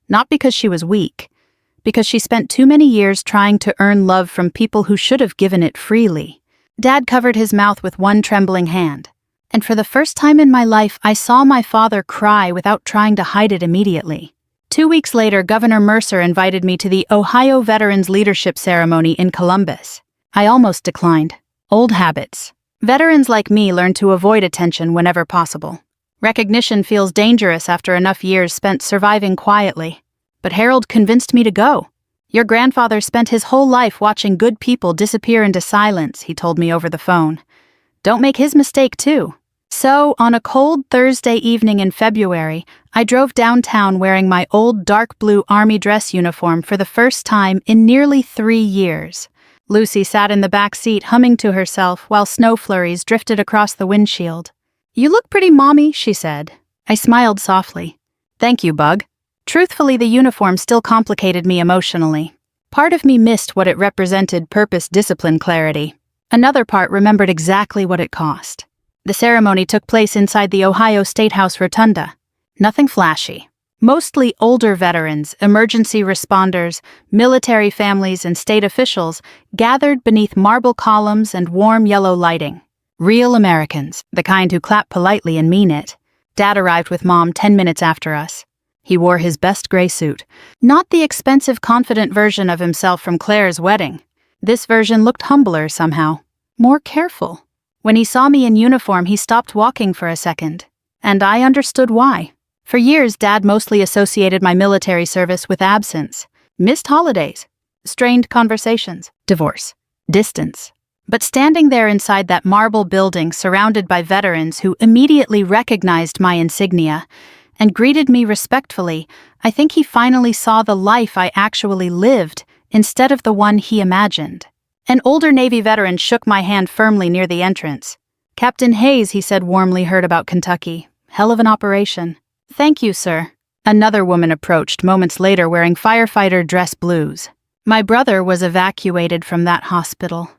"Not because she was weak, because she spent too many years trying to earn love from people who should have given it freely." Dad covered his mouth with one trembling hand. And for the first time in my life, I saw my father cry without trying to hide it immediately. 2 weeks later, Governor Mercer invited me to the Ohio Veterans Leadership Ceremony in Columbus. I almost declined. Old habits. Veterans like me learn to avoid attention whenever possible. Recognition feels dangerous after enough years spent surviving quietly. But Harold convinced me to go. "Your grandfather spent his whole life watching good people disappear into silence," he told me over the phone. "Don't make his mistake, too." So, on a cold Thursday evening in February, I drove downtown wearing my old dark blue army dress uniform for the first time in nearly 3 years. Lucy sat in the back seat humming to herself while snow flurries drifted across the windshield. "You look pretty, Mommy," she said. I smiled softly. "Thank you, Bug." Truthfully, the uniform still complicated me emotionally. Part of me missed what it represented: purpose, discipline, clarity. Another part remembered exactly what it cost. The ceremony took place inside the Ohio State House Rotunda. Nothing flashy. Mostly older veterans, emergency responders, military families, and state officials gathered beneath marble columns and warm yellow lighting. Real Americans, the kind who clap politely and mean it. Dad arrived with Mom 10 minutes after us. He wore his best gray suit. Not the expensive, confident version of himself from Claire's wedding. This version looked humbler somehow. More careful. When he saw me in uniform, he stopped walking for a second. And I understood why. For years, Dad mostly associated my military service with absence. Missed holidays. Strained conversations. Divorce. Distance. But standing there inside that marble building surrounded by veterans who immediately recognized my insignia and greeted me respectfully, I think he finally saw the life I actually lived instead of the one he imagined. An older Navy veteran shook my hand firmly near the entrance. "Captain Hayes," he said warmly, "heard about Kentucky. Hell of an operation." "Thank you, sir." Another woman approached moments later wearing firefighter dress blues. "My brother was evacuated from that hospital."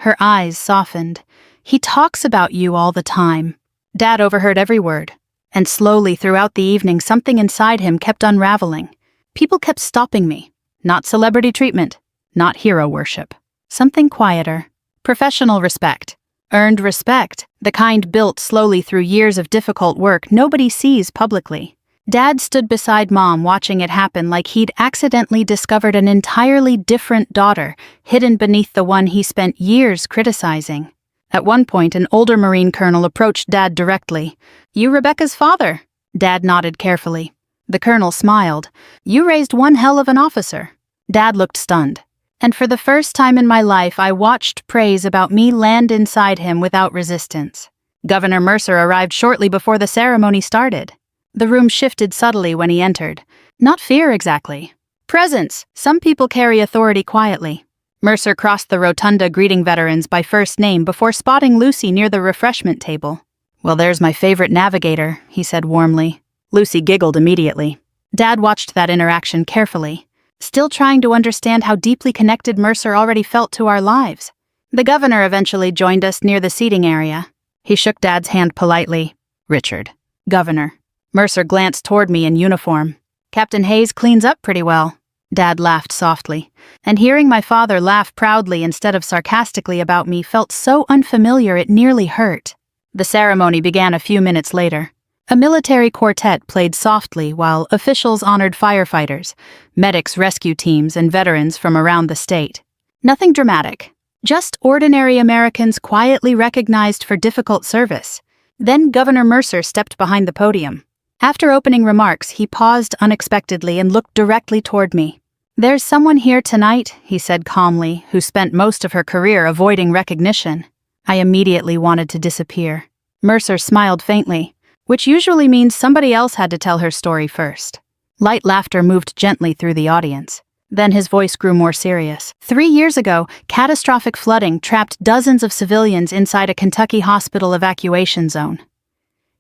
Her eyes softened. "He talks about you all the time." Dad overheard every word. And slowly throughout the evening, something inside him kept unraveling. People kept stopping me. Not celebrity treatment. Not hero worship. Something quieter. Professional respect. Earned respect. The kind built slowly through years of difficult work nobody sees publicly. Dad stood beside Mom watching it happen like he'd accidentally discovered an entirely different daughter hidden beneath the one he spent years criticizing. At one point, an older Marine colonel approached Dad directly. "You Rebecca's father?" Dad nodded carefully. The colonel smiled. "You raised one hell of an officer." Dad looked stunned. And for the first time in my life, I watched praise about me land inside him without resistance. Governor Mercer arrived shortly before the ceremony started. The room shifted subtly when he entered. Not fear exactly. Presence. Some people carry authority quietly. Mercer crossed the rotunda greeting veterans by first name before spotting Lucy near the refreshment table. "Well, there's my favorite navigator," he said warmly. Lucy giggled immediately. Dad watched that interaction carefully, still trying to understand how deeply connected Mercer already felt to our lives. The governor eventually joined us near the seating area. He shook Dad's hand politely. "Richard." "Governor." Mercer glanced toward me in uniform. "Captain Hayes cleans up pretty well." Dad laughed softly, and hearing my father laugh proudly instead of sarcastically about me felt so unfamiliar it nearly hurt. The ceremony began a few minutes later. A military quartet played softly while officials honored firefighters, medics, rescue teams, and veterans from around the state. Nothing dramatic, just ordinary Americans quietly recognized for difficult service. Then Governor Mercer stepped behind the podium. After opening remarks, he paused unexpectedly and looked directly toward me. "There's someone here tonight," he said calmly, who spent most of her career avoiding recognition. I immediately wanted to disappear. Mercer smiled faintly, which usually means somebody else had to tell her story first. Light laughter moved gently through the audience. Then his voice grew more serious. 3 years ago, catastrophic flooding trapped dozens of civilians inside a Kentucky hospital evacuation zone.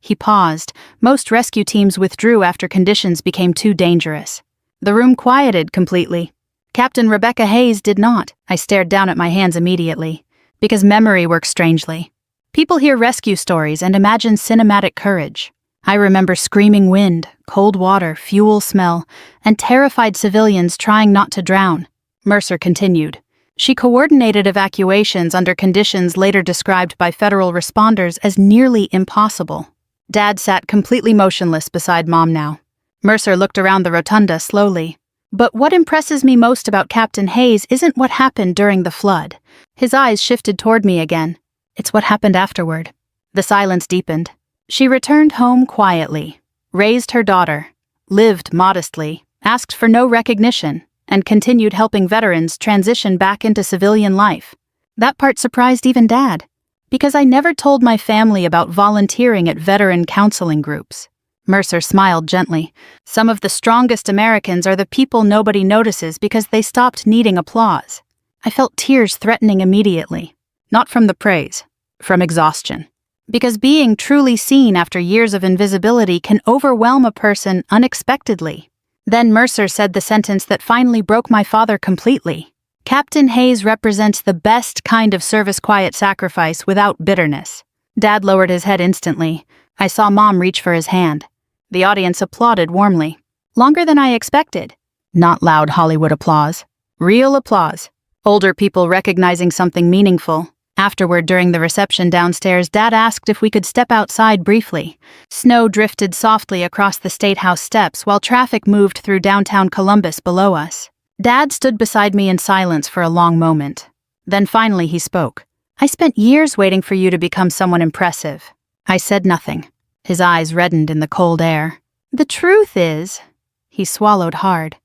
He paused. Most rescue teams withdrew after conditions became too dangerous. The room quieted completely. Captain Rebecca Hayes did not. I stared down at my hands immediately, because memory works strangely. People hear rescue stories and imagine cinematic courage. I remember screaming wind, cold water, fuel smell, and terrified civilians trying not to drown. Mercer continued. She coordinated evacuations under conditions later described by federal responders as nearly impossible. Dad sat completely motionless beside Mom now. Mercer looked around the rotunda slowly. But what impresses me most about Captain Hayes isn't what happened during the flood. His eyes shifted toward me again. It's what happened afterward. The silence deepened. She returned home quietly, raised her daughter, lived modestly, asked for no recognition, and continued helping veterans transition back into civilian life. That part surprised even Dad, because I never told my family about volunteering at veteran counseling groups. Mercer smiled gently. Some of the strongest Americans are the people nobody notices because they stopped needing applause. I felt tears threatening immediately. Not from the praise, from exhaustion. Because being truly seen after years of invisibility can overwhelm a person unexpectedly. Then Mercer said the sentence that finally broke my father completely. Captain Hayes represents the best kind of service-quiet sacrifice without bitterness. Dad lowered his head instantly. I saw Mom reach for his hand. The audience applauded warmly. Longer than I expected. Not loud Hollywood applause. Real applause. Older people recognizing something meaningful. Afterward, during the reception downstairs, Dad asked if we could step outside briefly. Snow drifted softly across the State House steps while traffic moved through downtown Columbus below us. Dad stood beside me in silence for a long moment. Then finally he spoke. "I spent years waiting for you to become someone impressive." I said nothing. His eyes reddened in the cold air. "The truth is," he swallowed hard,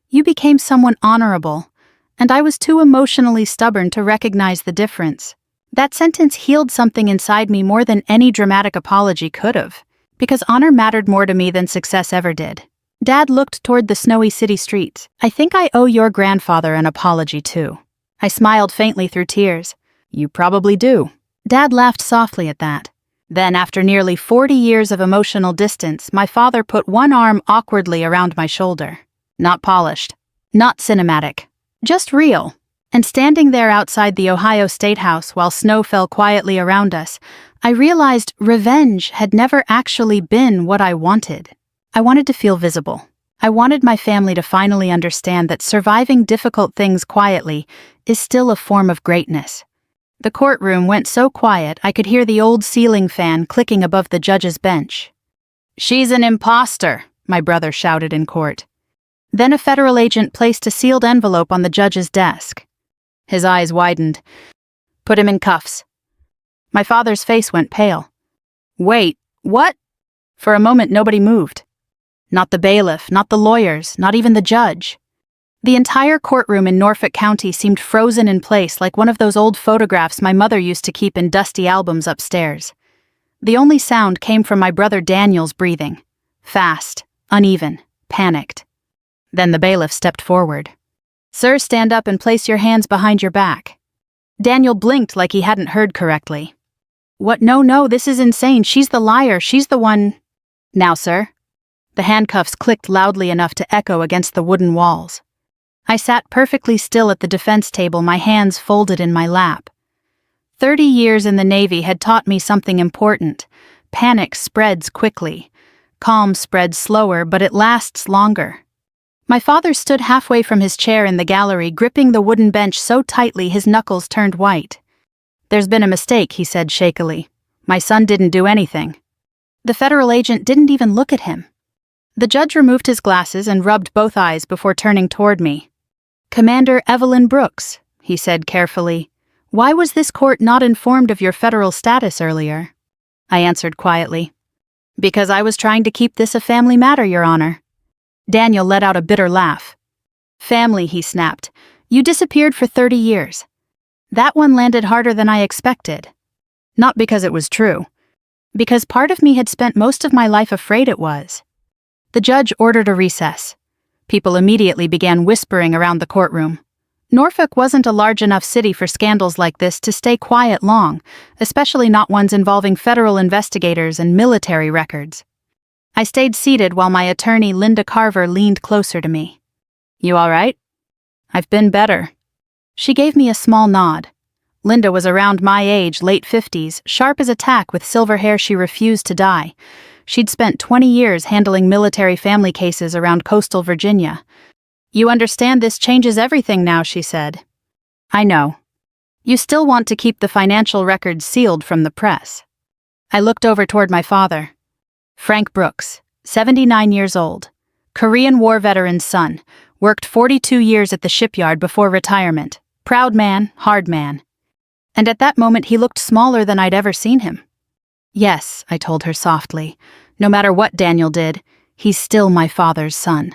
"you became someone honorable. And I was too emotionally stubborn to recognize the difference. That sentence healed something inside me more than any dramatic apology could have, because honor mattered more to me than success ever did. Dad looked toward the snowy city streets. "I think I owe your grandfather an apology too." I smiled faintly through tears. "You probably do." Dad laughed softly at that. Then, after nearly 40 years of emotional distance, my father put one arm awkwardly around my shoulder. Not polished, not cinematic. Just real. And standing there outside the Ohio State House while snow fell quietly around us, I realized revenge had never actually been what I wanted. I wanted to feel visible. I wanted my family to finally understand that surviving difficult things quietly is still a form of greatness. The courtroom went so quiet I could hear the old ceiling fan clicking above the judge's bench. "She's an imposter," my brother shouted in court. Then a federal agent placed a sealed envelope on the judge's desk. His eyes widened. "Put him in cuffs." My father's face went pale. "Wait, what?" For a moment nobody moved. Not the bailiff, not the lawyers, not even the judge. The entire courtroom in Norfolk County seemed frozen in place like one of those old photographs my mother used to keep in dusty albums upstairs. The only sound came from my brother Daniel's breathing. Fast, uneven, panicked. Then the bailiff stepped forward. "Sir, stand up and place your hands behind your back." Daniel blinked like he hadn't heard correctly. "What? No, this is insane. She's the liar. She's the one." "Now, sir." The handcuffs clicked loudly enough to echo against the wooden walls. I sat perfectly still at the defense table, my hands folded in my lap. 30 years in the Navy had taught me something important. Panic spreads quickly. Calm spreads slower, but it lasts longer. My father stood halfway from his chair in the gallery, gripping the wooden bench so tightly his knuckles turned white. "There's been a mistake," he said shakily. "My son didn't do anything." The federal agent didn't even look at him. The judge removed his glasses and rubbed both eyes before turning toward me. "Commander Evelyn Brooks," he said carefully, "why was this court not informed of your federal status earlier?" I answered quietly. "Because I was trying to keep this a family matter, Your Honor." Daniel let out a bitter laugh. "Family," he snapped. "You disappeared for 30 years. That one landed harder than I expected. Not because it was true. Because part of me had spent most of my life afraid it was." The judge ordered a recess. People immediately began whispering around the courtroom. Norfolk wasn't a large enough city for scandals like this to stay quiet long, especially not ones involving federal investigators and military records. I stayed seated while my attorney, Linda Carver, leaned closer to me. "You all right?" "I've been better." She gave me a small nod. Linda was around my age, late 50s, sharp as a tack with silver hair she refused to dye. She'd spent 20 years handling military family cases around coastal Virginia. "You understand this changes everything now," she said. "I know. You still want to keep the financial records sealed from the press." I looked over toward my father. Frank Brooks, 79 years old, Korean War veteran's son, worked 42 years at the shipyard before retirement. Proud man, hard man. And at that moment he looked smaller than I'd ever seen him. "Yes," I told her softly, "no matter what Daniel did, he's still my father's son."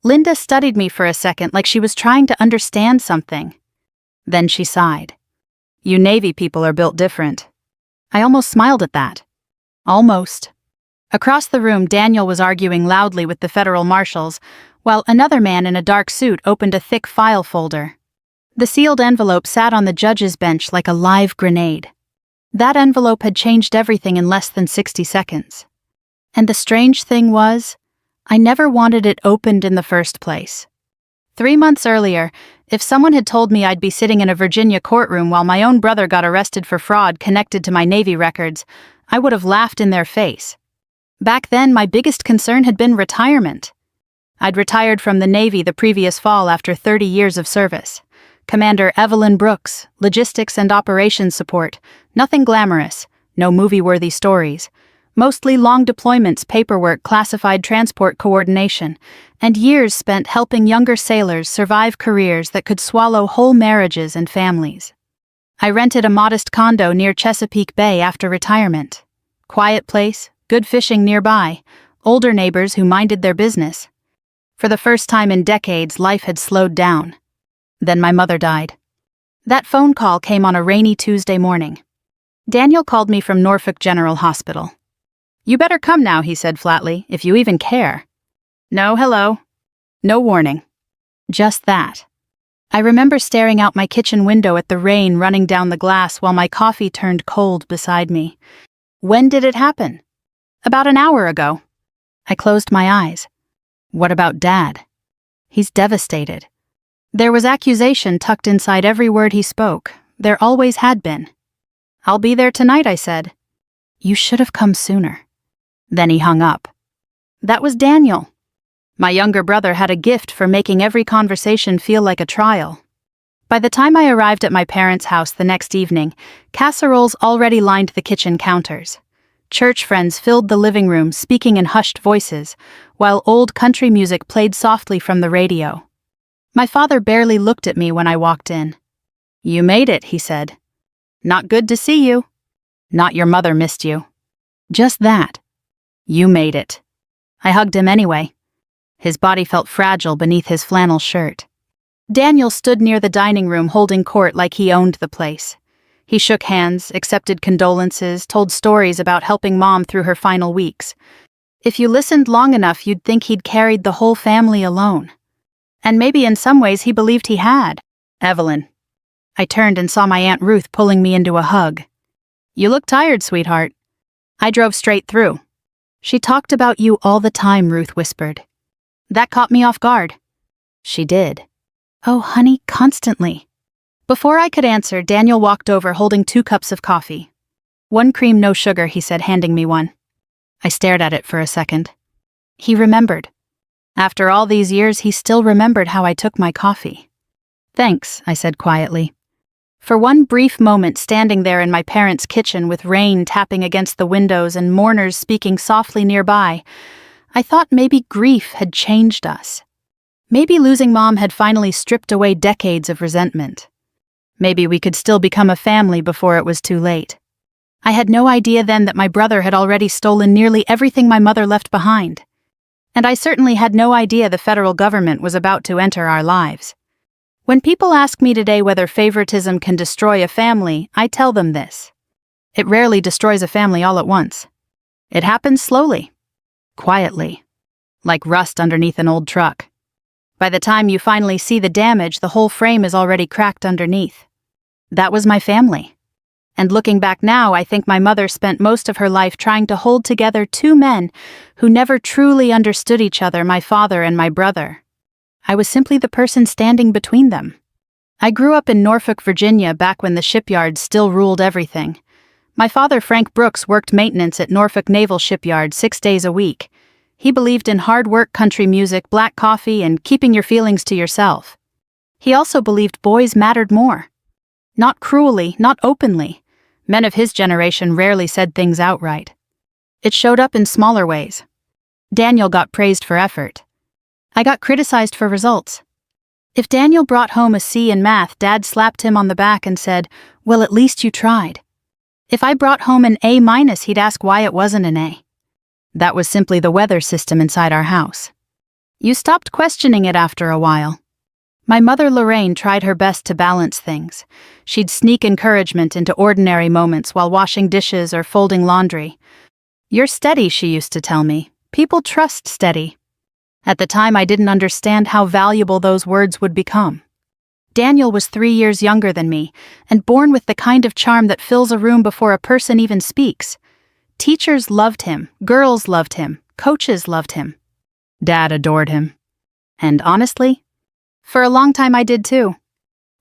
Linda studied me for a second like she was trying to understand something. Then she sighed. "You Navy people are built different." I almost smiled at that. Almost. Across the room, Daniel was arguing loudly with the federal marshals, while another man in a dark suit opened a thick file folder. The sealed envelope sat on the judge's bench like a live grenade. That envelope had changed everything in less than 60 seconds. And the strange thing was, I never wanted it opened in the first place. 3 months earlier, if someone had told me I'd be sitting in a Virginia courtroom while my own brother got arrested for fraud connected to my Navy records, I would have laughed in their face. Back then, my biggest concern had been retirement. I'd retired from the Navy the previous fall after 30 years of service. Commander Evelyn Brooks, logistics and operations support, nothing glamorous, no movie-worthy stories, mostly long deployments, paperwork, classified transport coordination, and years spent helping younger sailors survive careers that could swallow whole marriages and families. I rented a modest condo near Chesapeake Bay after retirement. Quiet place, good fishing nearby, older neighbors who minded their business. For the first time in decades, life had slowed down. Then my mother died. That phone call came on a rainy Tuesday morning. Daniel called me from Norfolk General Hospital. "You better come now," he said flatly, "if you even care." No hello. No warning. Just that. I remember staring out my kitchen window at the rain running down the glass while my coffee turned cold beside me. When did it happen? About an hour ago. I closed my eyes. What about Dad? He's devastated. There was accusation tucked inside every word he spoke. There always had been. "I'll be there tonight," I said. "You should have come sooner." Then he hung up. That was Daniel. My younger brother had a gift for making every conversation feel like a trial. By the time I arrived at my parents' house the next evening, casseroles already lined the kitchen counters. Church friends filled the living room, speaking in hushed voices, while old country music played softly from the radio. My father barely looked at me when I walked in. "You made it," he said. "Not good to see you." "Not your mother missed you." Just that. You made it. I hugged him anyway. His body felt fragile beneath his flannel shirt. Daniel stood near the dining room holding court like he owned the place. He shook hands, accepted condolences, told stories about helping Mom through her final weeks. If you listened long enough, you'd think he'd carried the whole family alone. And maybe in some ways he believed he had. "Evelyn." I turned and saw my Aunt Ruth pulling me into a hug. "You look tired, sweetheart." I drove straight through. "She talked about you all the time," Ruth whispered. That caught me off guard. She did. "Oh, honey, constantly." Before I could answer, Daniel walked over holding 2 cups of coffee. "1 cream, no sugar," he said, handing me one. I stared at it for a second. He remembered. After all these years, he still remembered how I took my coffee. "Thanks," I said quietly. For one brief moment, standing there in my parents' kitchen with rain tapping against the windows and mourners speaking softly nearby, I thought maybe grief had changed us. Maybe losing Mom had finally stripped away decades of resentment. Maybe we could still become a family before it was too late. I had no idea then that my brother had already stolen nearly everything my mother left behind. And I certainly had no idea the federal government was about to enter our lives. When people ask me today whether favoritism can destroy a family, I tell them this. It rarely destroys a family all at once. It happens slowly, quietly, like rust underneath an old truck. By the time you finally see the damage, the whole frame is already cracked underneath. That was my family. And looking back now, I think my mother spent most of her life trying to hold together two men who never truly understood each other, my father and my brother. I was simply the person standing between them. I grew up in Norfolk, Virginia, back when the shipyards still ruled everything. My father, Frank Brooks, worked maintenance at Norfolk Naval Shipyard 6 days a week. He believed in hard work, country music, black coffee, and keeping your feelings to yourself. He also believed boys mattered more. Not cruelly, not openly. Men of his generation rarely said things outright. It showed up in smaller ways. Daniel got praised for effort. I got criticized for results. If Daniel brought home a C in math, Dad slapped him on the back and said, "Well, at least you tried." If I brought home an A-, he'd ask why it wasn't an A. That was simply the weather system inside our house. You stopped questioning it after a while. My mother, Lorraine, tried her best to balance things. She'd sneak encouragement into ordinary moments while washing dishes or folding laundry. "You're steady," she used to tell me. "People trust steady." At the time, I didn't understand how valuable those words would become. Daniel was 3 years younger than me, and born with the kind of charm that fills a room before a person even speaks. Teachers loved him, girls loved him, coaches loved him. Dad adored him. And honestly, for a long time I did too.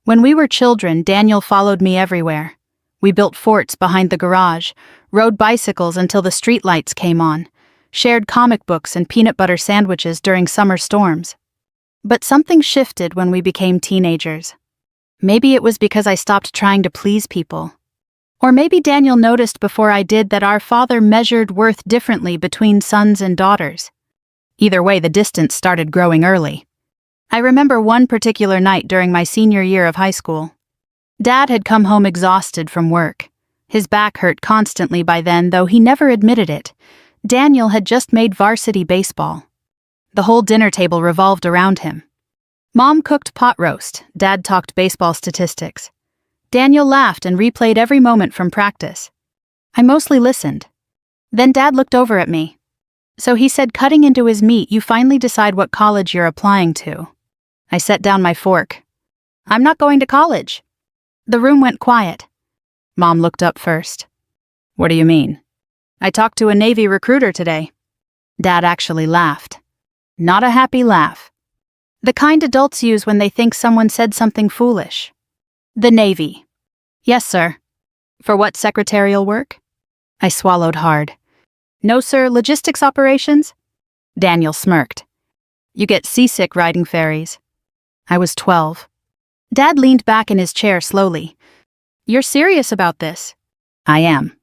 When we were children, Daniel followed me everywhere. We built forts behind the garage, rode bicycles until the streetlights came on, shared comic books and peanut butter sandwiches during summer storms. But something shifted when we became teenagers. Maybe it was because I stopped trying to please people. Or maybe Daniel noticed before I did that our father measured worth differently between sons and daughters. Either way, the distance started growing early. I remember one particular night during my senior year of high school. Dad had come home exhausted from work. His back hurt constantly by then, though he never admitted it. Daniel had just made varsity baseball. The whole dinner table revolved around him. Mom cooked pot roast, Dad talked baseball statistics. Daniel laughed and replayed every moment from practice. I mostly listened. Then Dad looked over at me. So he said, cutting into his meat, "You finally decide what college you're applying to." I set down my fork. "I'm not going to college." The room went quiet. Mom looked up first. "What do you mean?" "I talked to a Navy recruiter today." Dad actually laughed. Not a happy laugh. The kind adults use when they think someone said something foolish. "The Navy." "Yes, sir." "For what secretarial work?" I swallowed hard. "No, sir, logistics operations." Daniel smirked. "You get seasick riding ferries." I was 12. Dad leaned back in his chair slowly. "You're serious about this?" "I am."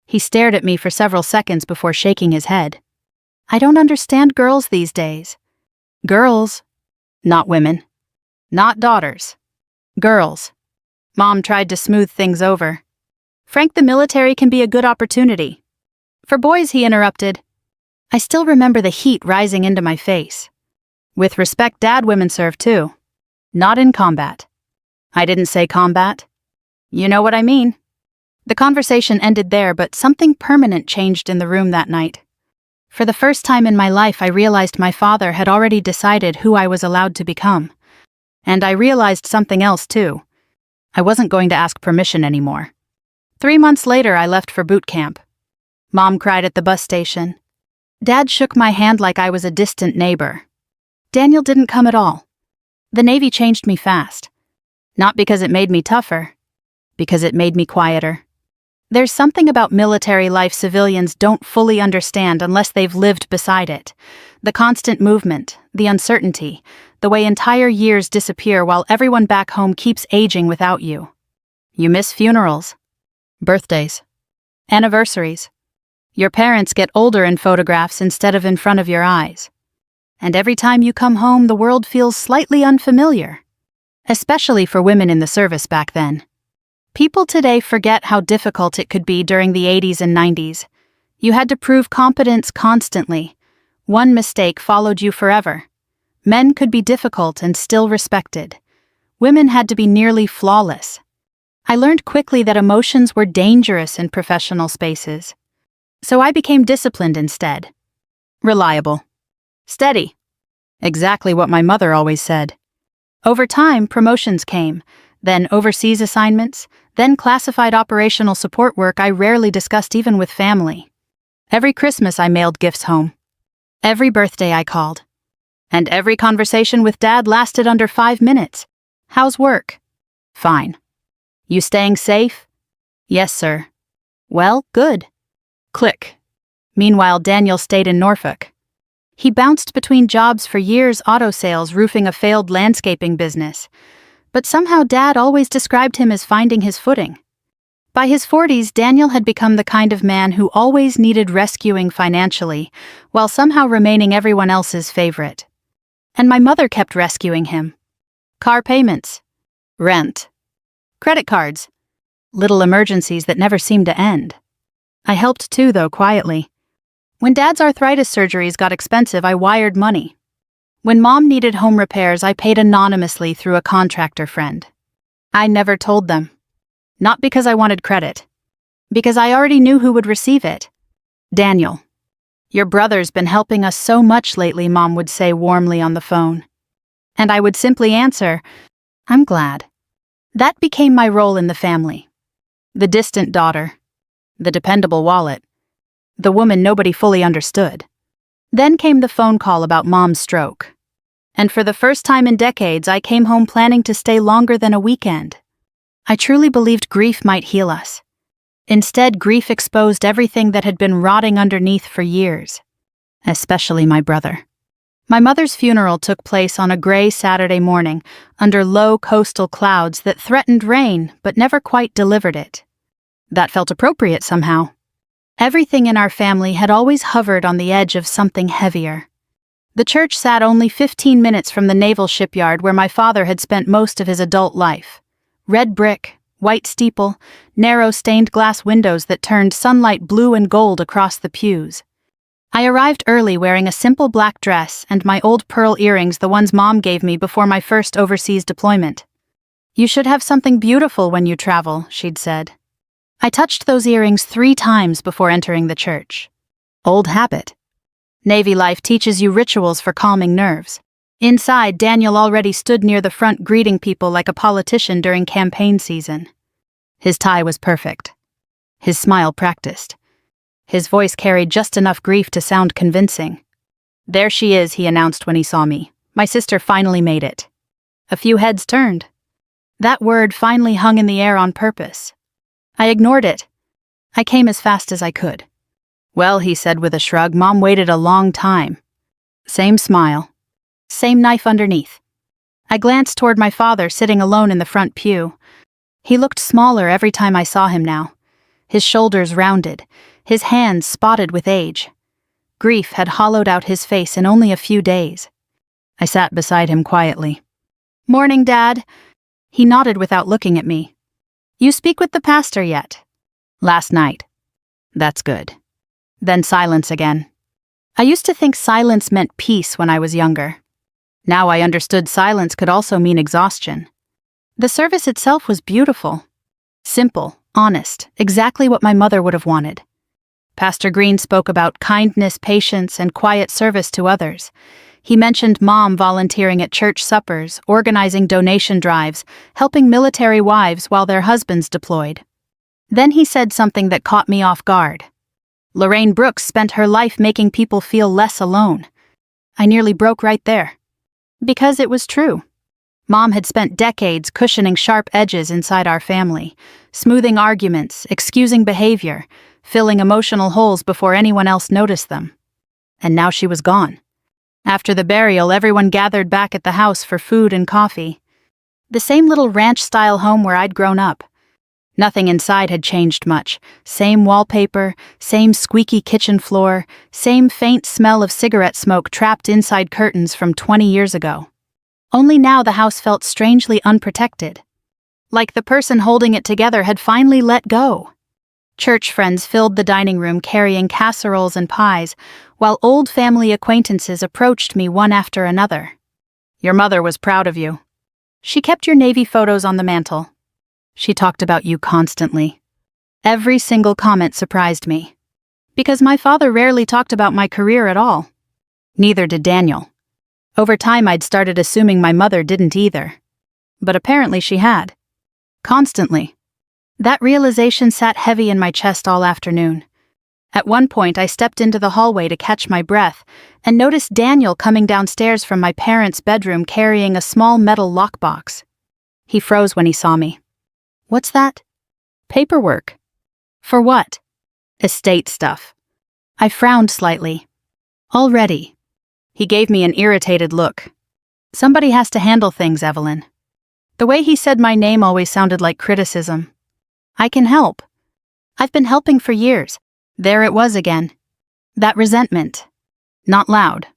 He stared at me for several seconds before shaking his head. "I don't understand girls these days." "Girls. Not women. Not daughters. Girls." Mom tried to smooth things over. "Frank, the military can be a good opportunity." "For boys," he interrupted. I still remember the heat rising into my face. "With respect, Dad, women serve too. Not in combat." "I didn't say combat." "You know what I mean." The conversation ended there, but something permanent changed in the room that night. For the first time in my life, I realized my father had already decided who I was allowed to become. And I realized something else too. I wasn't going to ask permission anymore. 3 months later, I left for boot camp. Mom cried at the bus station. Dad shook my hand like I was a distant neighbor. Daniel didn't come at all. The Navy changed me fast. Not because it made me tougher, because it made me quieter. There's something about military life civilians don't fully understand unless they've lived beside it. The constant movement, the uncertainty, the way entire years disappear while everyone back home keeps aging without you. You miss funerals, birthdays, anniversaries. Your parents get older in photographs instead of in front of your eyes. And every time you come home, the world feels slightly unfamiliar. Especially for women in the service back then. People today forget how difficult it could be during the 80s and 90s. You had to prove competence constantly. One mistake followed you forever. Men could be difficult and still respected. Women had to be nearly flawless. I learned quickly that emotions were dangerous in professional spaces. So I became disciplined instead. Reliable. Steady. Exactly what my mother always said. Over time, promotions came, then overseas assignments, then classified operational support work I rarely discussed even with family. Every Christmas I mailed gifts home. Every birthday I called. And every conversation with Dad lasted under 5 minutes. How's work? Fine. You staying safe? Yes, sir. Well, good. Click. Meanwhile, Daniel stayed in Norfolk. He bounced between jobs for years: auto sales, roofing a failed landscaping business. But somehow Dad always described him as finding his footing. By his 40s, Daniel had become the kind of man who always needed rescuing financially, while somehow remaining everyone else's favorite. And my mother kept rescuing him. Car payments. Rent. Credit cards. Little emergencies that never seemed to end. I helped too, though, quietly. When Dad's arthritis surgeries got expensive, I wired money. When Mom needed home repairs, I paid anonymously through a contractor friend. I never told them. Not because I wanted credit. Because I already knew who would receive it. Daniel. Your brother's been helping us so much lately, Mom would say warmly on the phone. And I would simply answer, I'm glad. That became my role in the family. The distant daughter. The dependable wallet. The woman nobody fully understood. Then came the phone call about Mom's stroke. And for the first time in decades, I came home planning to stay longer than a weekend. I truly believed grief might heal us. Instead, grief exposed everything that had been rotting underneath for years. Especially my brother. My mother's funeral took place on a gray Saturday morning, under low coastal clouds that threatened rain but never quite delivered it. That felt appropriate somehow. Everything in our family had always hovered on the edge of something heavier. The church sat only 15 minutes from the naval shipyard where my father had spent most of his adult life. Red brick, white steeple, narrow stained glass windows that turned sunlight blue and gold across the pews. I arrived early wearing a simple black dress and my old pearl earrings, the ones Mom gave me before my first overseas deployment. You should have something beautiful when you travel, she'd said. I touched those earrings 3 times before entering the church. Old habit. Navy life teaches you rituals for calming nerves. Inside, Daniel already stood near the front greeting people like a politician during campaign season. His tie was perfect. His smile practiced. His voice carried just enough grief to sound convincing. There she is, he announced when he saw me. My sister finally made it. A few heads turned. That word finally hung in the air on purpose. I ignored it. I came as fast as I could. Well, he said with a shrug, Mom waited a long time. Same smile. Same knife underneath. I glanced toward my father sitting alone in the front pew. He looked smaller every time I saw him now. His shoulders rounded, his hands spotted with age. Grief had hollowed out his face in only a few days. I sat beside him quietly. Morning, Dad. He nodded without looking at me. You speak with the pastor yet? Last night. That's good. Then silence again. I used to think silence meant peace when I was younger. Now I understood silence could also mean exhaustion. The service itself was beautiful. Simple, honest, exactly what my mother would have wanted. Pastor Green spoke about kindness, patience, and quiet service to others. He mentioned Mom volunteering at church suppers, organizing donation drives, helping military wives while their husbands deployed. Then he said something that caught me off guard. Lorraine Brooks spent her life making people feel less alone. I nearly broke right there. Because it was true. Mom had spent decades cushioning sharp edges inside our family, smoothing arguments, excusing behavior, filling emotional holes before anyone else noticed them. And now she was gone. After the burial, everyone gathered back at the house for food and coffee. The same little ranch-style home where I'd grown up. Nothing inside had changed much. Same wallpaper, same squeaky kitchen floor, same faint smell of cigarette smoke trapped inside curtains from 20 years ago. Only now the house felt strangely unprotected. Like the person holding it together had finally let go. Church friends filled the dining room carrying casseroles and pies, while old family acquaintances approached me one after another. "Your mother was proud of you. She kept your Navy photos on the mantel. She talked about you constantly." Every single comment surprised me, because my father rarely talked about my career at all. Neither did Daniel. Over time, I'd started assuming my mother didn't either. But apparently she had. Constantly. That realization sat heavy in my chest all afternoon. At one point, I stepped into the hallway to catch my breath and noticed Daniel coming downstairs from my parents' bedroom carrying a small metal lockbox. He froze when he saw me. "What's that?" "Paperwork." "For what?" "Estate stuff." I frowned slightly. "Already." He gave me an irritated look. "Somebody has to handle things, Evelyn." The way he said my name always sounded like criticism. "I can help. I've been helping for years." There it was again. That resentment. Not loud.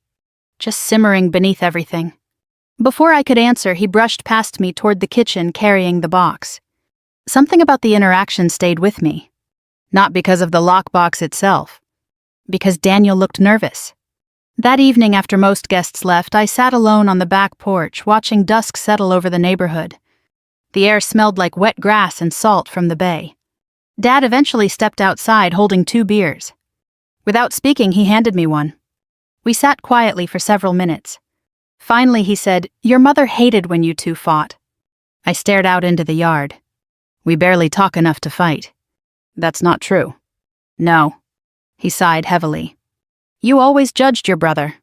Just simmering beneath everything. Before I could answer, he brushed past me toward the kitchen carrying the box. Something about the interaction stayed with me. Not because of the lockbox itself. Because Daniel looked nervous. That evening, after most guests left, I sat alone on the back porch, watching dusk settle over the neighborhood. The air smelled like wet grass and salt from the bay. Dad eventually stepped outside holding 2 beers. Without speaking, he handed me one. We sat quietly for several minutes. Finally, he said, "Your mother hated when you two fought." I stared out into the yard. "We barely talk enough to fight." "That's not true." "No." He sighed heavily. "You always judged your brother."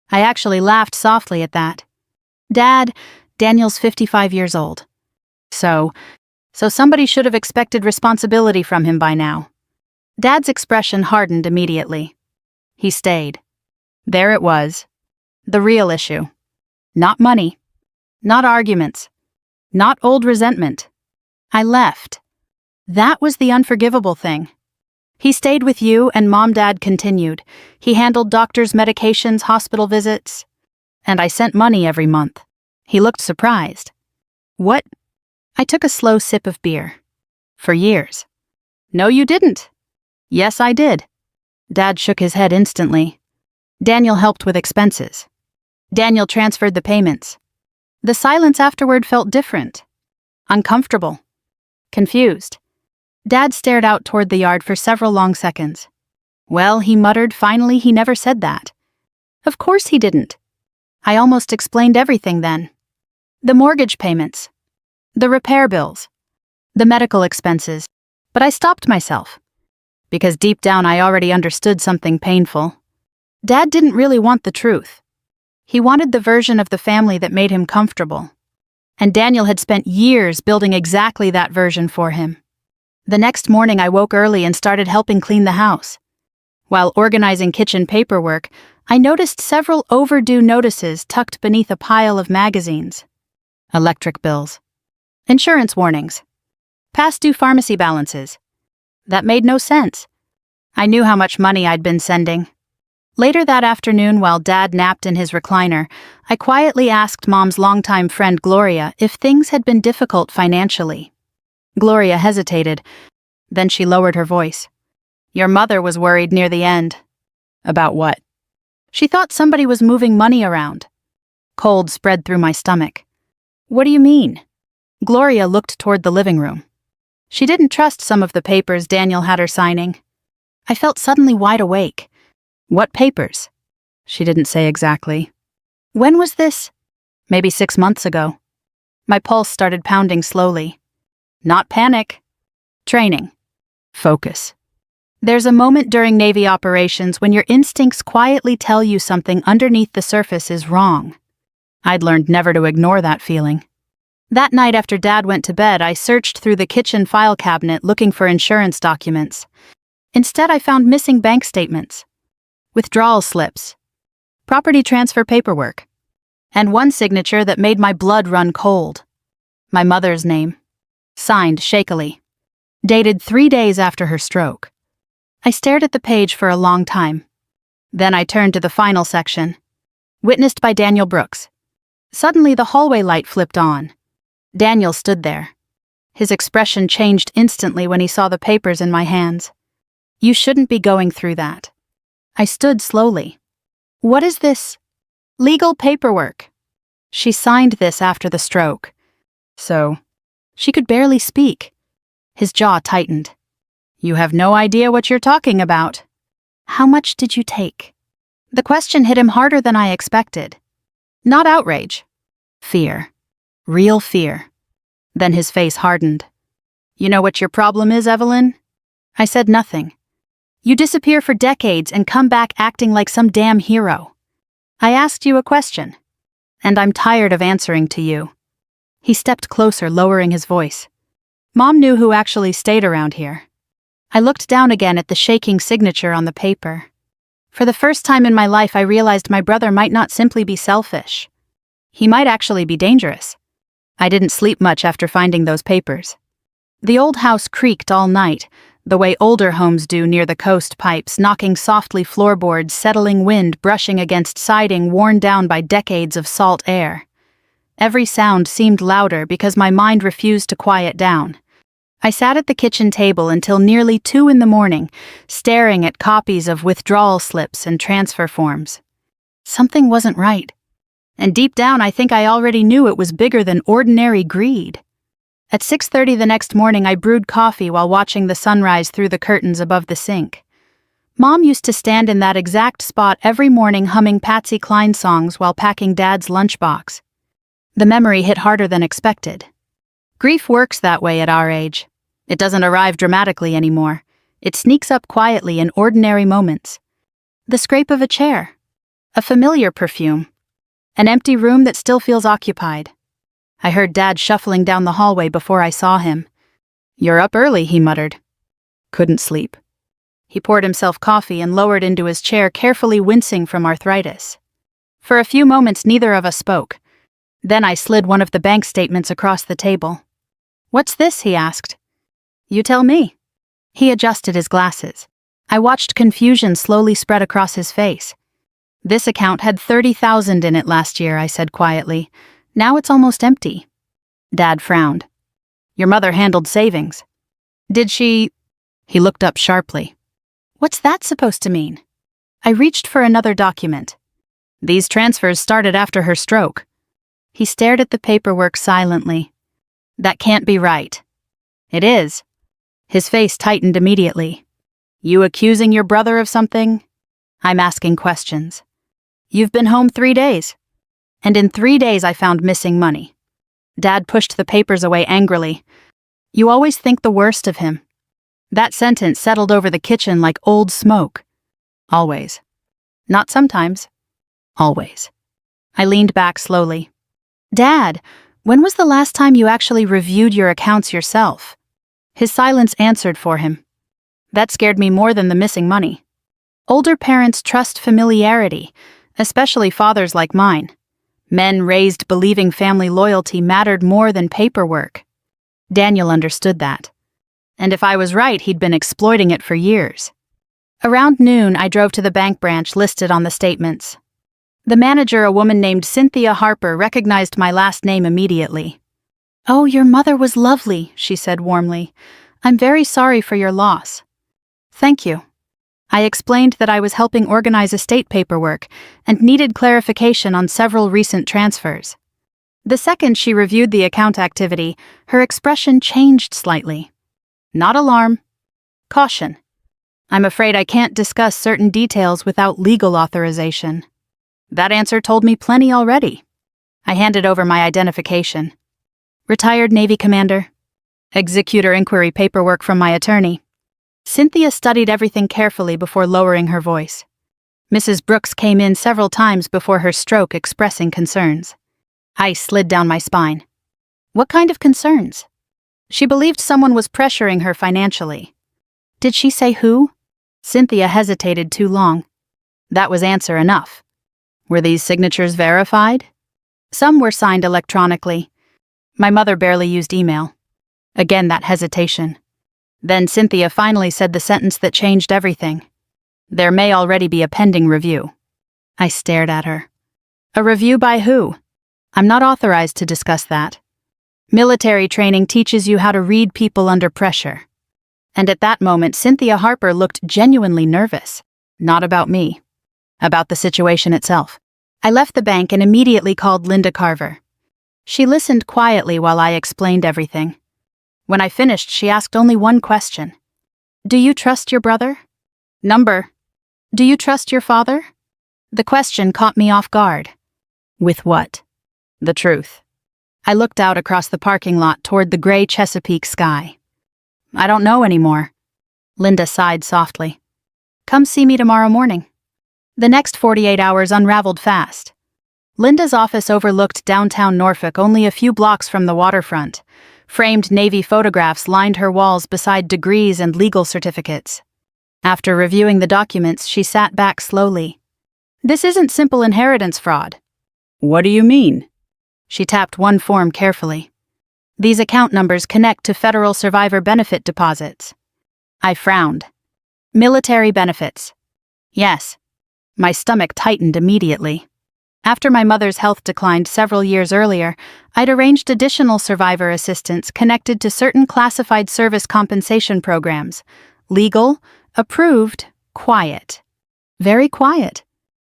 I actually laughed softly at that. Daniel's 55 years old. So somebody should have expected responsibility from him by now. Dad's expression hardened immediately. He stayed. There it was. The real issue. Not money. Not arguments. Not old resentment. I left. That was the unforgivable thing. He stayed with you and Dad continued. He handled doctors' medications, hospital visits. And I sent money every month. He looked surprised. "What?" I took a slow sip of beer. "For years." "No, you didn't." "Yes, I did." Dad shook his head instantly. "Daniel helped with expenses. Daniel transferred the payments." The silence afterward felt different. Uncomfortable. Confused. Dad stared out toward the yard for several long seconds. "Well," he muttered, "finally he never said that." Of course he didn't. I almost explained everything then. The mortgage payments. The repair bills. The medical expenses. But I stopped myself. Because deep down I already understood something painful. Dad didn't really want the truth. He wanted the version of the family that made him comfortable. And Daniel had spent years building exactly that version for him. The next morning I woke early and started helping clean the house. While organizing kitchen paperwork, I noticed several overdue notices tucked beneath a pile of magazines. Electric bills. Insurance warnings. Past due pharmacy balances. That made no sense. I knew how much money I'd been sending. Later that afternoon, while Dad napped in his recliner, I quietly asked Mom's longtime friend Gloria if things had been difficult financially. Gloria hesitated. Then she lowered her voice. "Your mother was worried near the end." "About what?" "She thought somebody was moving money around." Cold spread through my stomach. "What do you mean?" Gloria looked toward the living room. She didn't trust some of the papers Daniel had her signing. I felt suddenly wide awake. "What papers?" She didn't say exactly. "When was this?" "Maybe 6 months ago." My pulse started pounding slowly. Not panic. Training. Focus. There's a moment during Navy operations when your instincts quietly tell you something underneath the surface is wrong. I'd learned never to ignore that feeling. That night after Dad went to bed, I searched through the kitchen file cabinet looking for insurance documents. Instead, I found missing bank statements, withdrawal slips, property transfer paperwork, and one signature that made my blood run cold. My mother's name, signed shakily, dated 3 days after her stroke. I stared at the page for a long time. Then I turned to the final section, witnessed by Daniel Brooks. Suddenly, the hallway light flipped on. Daniel stood there. His expression changed instantly when he saw the papers in my hands. "You shouldn't be going through that." I stood slowly. "What is this?" "Legal paperwork. She signed this after the stroke." "So?" She could barely speak. His jaw tightened. "You have no idea what you're talking about." "How much did you take?" The question hit him harder than I expected. Not outrage. Fear. Real fear. Then his face hardened. "You know what your problem is, Evelyn?" I said nothing. "You disappear for decades and come back acting like some damn hero. I asked you a question, and I'm tired of answering to you." He stepped closer, lowering his voice. "Mom knew who actually stayed around here." I looked down again at the shaking signature on the paper. For the first time in my life, I realized my brother might not simply be selfish. He might actually be dangerous. I didn't sleep much after finding those papers. The old house creaked all night, the way older homes do near the coast pipes, knocking softly floorboards, settling wind brushing against siding worn down by decades of salt air. Every sound seemed louder because my mind refused to quiet down. I sat at the kitchen table until nearly 2 a.m, staring at copies of withdrawal slips and transfer forms. Something wasn't right. And deep down, I think I already knew it was bigger than ordinary greed. At 6:30 the next morning, I brewed coffee while watching the sunrise through the curtains above the sink. Mom used to stand in that exact spot every morning humming Patsy Cline songs while packing Dad's lunchbox. The memory hit harder than expected. Grief works that way at our age. It doesn't arrive dramatically anymore. It sneaks up quietly in ordinary moments. The scrape of a chair. A familiar perfume. An empty room that still feels occupied. I heard Dad shuffling down the hallway before I saw him. "You're up early," he muttered. "Couldn't sleep." He poured himself coffee and lowered into his chair, carefully wincing from arthritis. For a few moments, neither of us spoke. Then I slid one of the bank statements across the table. "What's this?" he asked. "You tell me." He adjusted his glasses. I watched confusion slowly spread across his face. "This account had 30,000 in it last year," I said quietly. "Now it's almost empty." Dad frowned. "Your mother handled savings." "Did she?" He looked up sharply. "What's that supposed to mean?" I reached for another document. "These transfers started after her stroke." He stared at the paperwork silently. "That can't be right." "It is." His face tightened immediately. "You accusing your brother of something?" "I'm asking questions." "You've been home 3 days." "And in 3 days I found missing money." Dad pushed the papers away angrily. "You always think the worst of him." That sentence settled over the kitchen like old smoke. "Always." "Not sometimes." "Always." I leaned back slowly. "Dad, when was the last time you actually reviewed your accounts yourself?" His silence answered for him. That scared me more than the missing money. Older parents trust familiarity, especially fathers like mine. Men raised believing family loyalty mattered more than paperwork. Daniel understood that. And if I was right, he'd been exploiting it for years. Around noon, I drove to the bank branch listed on the statements. The manager, a woman named Cynthia Harper, recognized my last name immediately. "Oh, your mother was lovely," she said warmly. "I'm very sorry for your loss." "Thank you." I explained that I was helping organize estate paperwork and needed clarification on several recent transfers. The second she reviewed the account activity, her expression changed slightly. Not alarm. Caution. "I'm afraid I can't discuss certain details without legal authorization." That answer told me plenty already. I handed over my identification. "Retired Navy commander." "Executor inquiry paperwork from my attorney." Cynthia studied everything carefully before lowering her voice. Mrs. Brooks came in several times before her stroke expressing concerns. I slid down my spine. What kind of concerns? She believed someone was pressuring her financially. Did she say who? Cynthia hesitated too long. That was answer enough. Were these signatures verified? Some were signed electronically. My mother barely used email. Again that hesitation. Then Cynthia finally said the sentence that changed everything. There may already be a pending review. I stared at her. A review by who? I'm not authorized to discuss that. Military training teaches you how to read people under pressure. And at that moment, Cynthia Harper looked genuinely nervous. Not about me. About the situation itself. I left the bank and immediately called Linda Carver. She listened quietly while I explained everything. When I finished, she asked only one question. Do you trust your brother? Number. Do you trust your father? The question caught me off guard. With what? The truth. I looked out across the parking lot toward the gray Chesapeake sky. I don't know anymore. Linda sighed softly. Come see me tomorrow morning. The next 48 hours unraveled fast. Linda's office overlooked downtown Norfolk, only a few blocks from the waterfront. Framed Navy photographs lined her walls beside degrees and legal certificates. After reviewing the documents, she sat back slowly. This isn't simple inheritance fraud. What do you mean? She tapped one form carefully. These account numbers connect to federal survivor benefit deposits. I frowned. Military benefits. Yes. My stomach tightened immediately. After my mother's health declined several years earlier, I'd arranged additional survivor assistance connected to certain classified service compensation programs. Legal, approved, quiet. Very quiet.